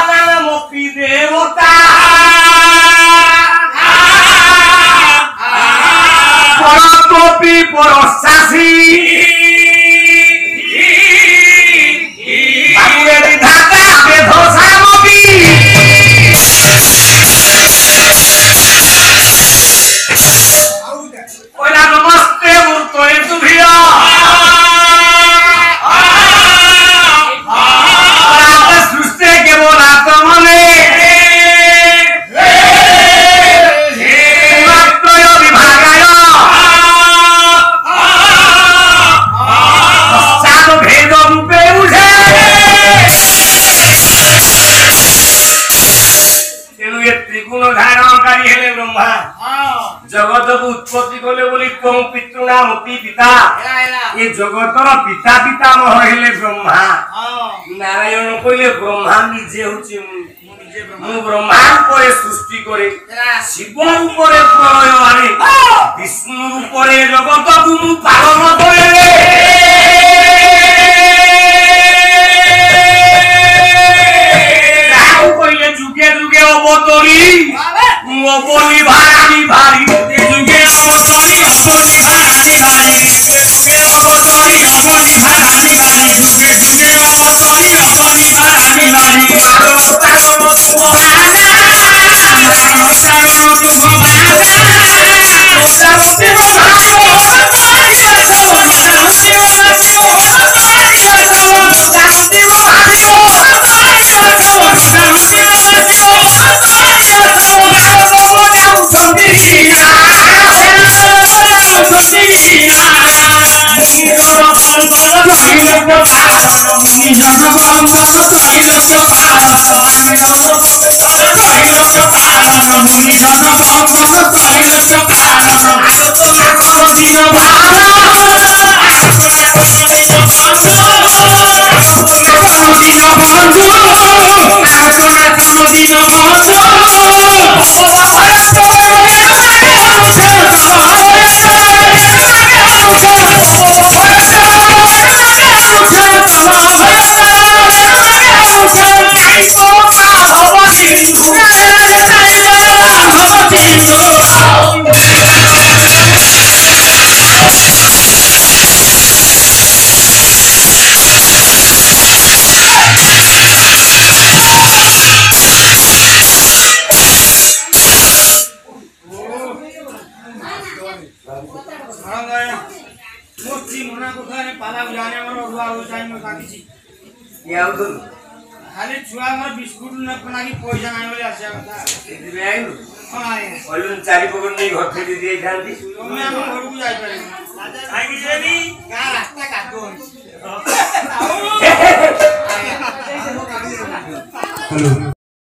नाम देवता परतोपि परशासी बाबुरे विधाता बेधोसामपि ओला नमस्ते मूर्तये तुभ्य सृष्टि केवल आत्मने जगत को उत्पत्ति कले बोली तुम पितृणा मपि पिता ये जगतर पिता पितामह हेले ब्रह्मा नारायण कहले ब्रह्मा निजे होची मु ब्रह्मांड परे सृष्टि करे शिव रूपरे प्रलय आने विष्णु रूपरे जगत को मु पालन करे कहले जुगे जुगे अवतरी अबली भारी भारी जुगे अवतरी अबली भारी भारी जुगे अवतरी अबली भारी भारी जुगे जुगे अवतरी अबली भारी भारी अवतारो तुमाना अवतारो तुमाना ଖାଲି ଛୁଆ ଆମର ବିସ୍କୁଟ ନାକି ପଇସା ନାହିଁ ବୋଲି ଆସିବା କଥା। ସେଥିପାଇଁ ଆଇଲୁ ହଁ ଆଜ୍ଞା। କହିଲୁ ଚାରି ପକଡ଼ ନେଇ ଘର ଫେରି ଦେଇଥାନ୍ତି। ତମେ ଆମ ଘରକୁ ଯାଇପାରିବ କାହିଁକି ଯିବେନି? ଗାଁ ରାସ୍ତା କାଦୁଅ ହେଇଛି। ହ୍ୟାଲୋ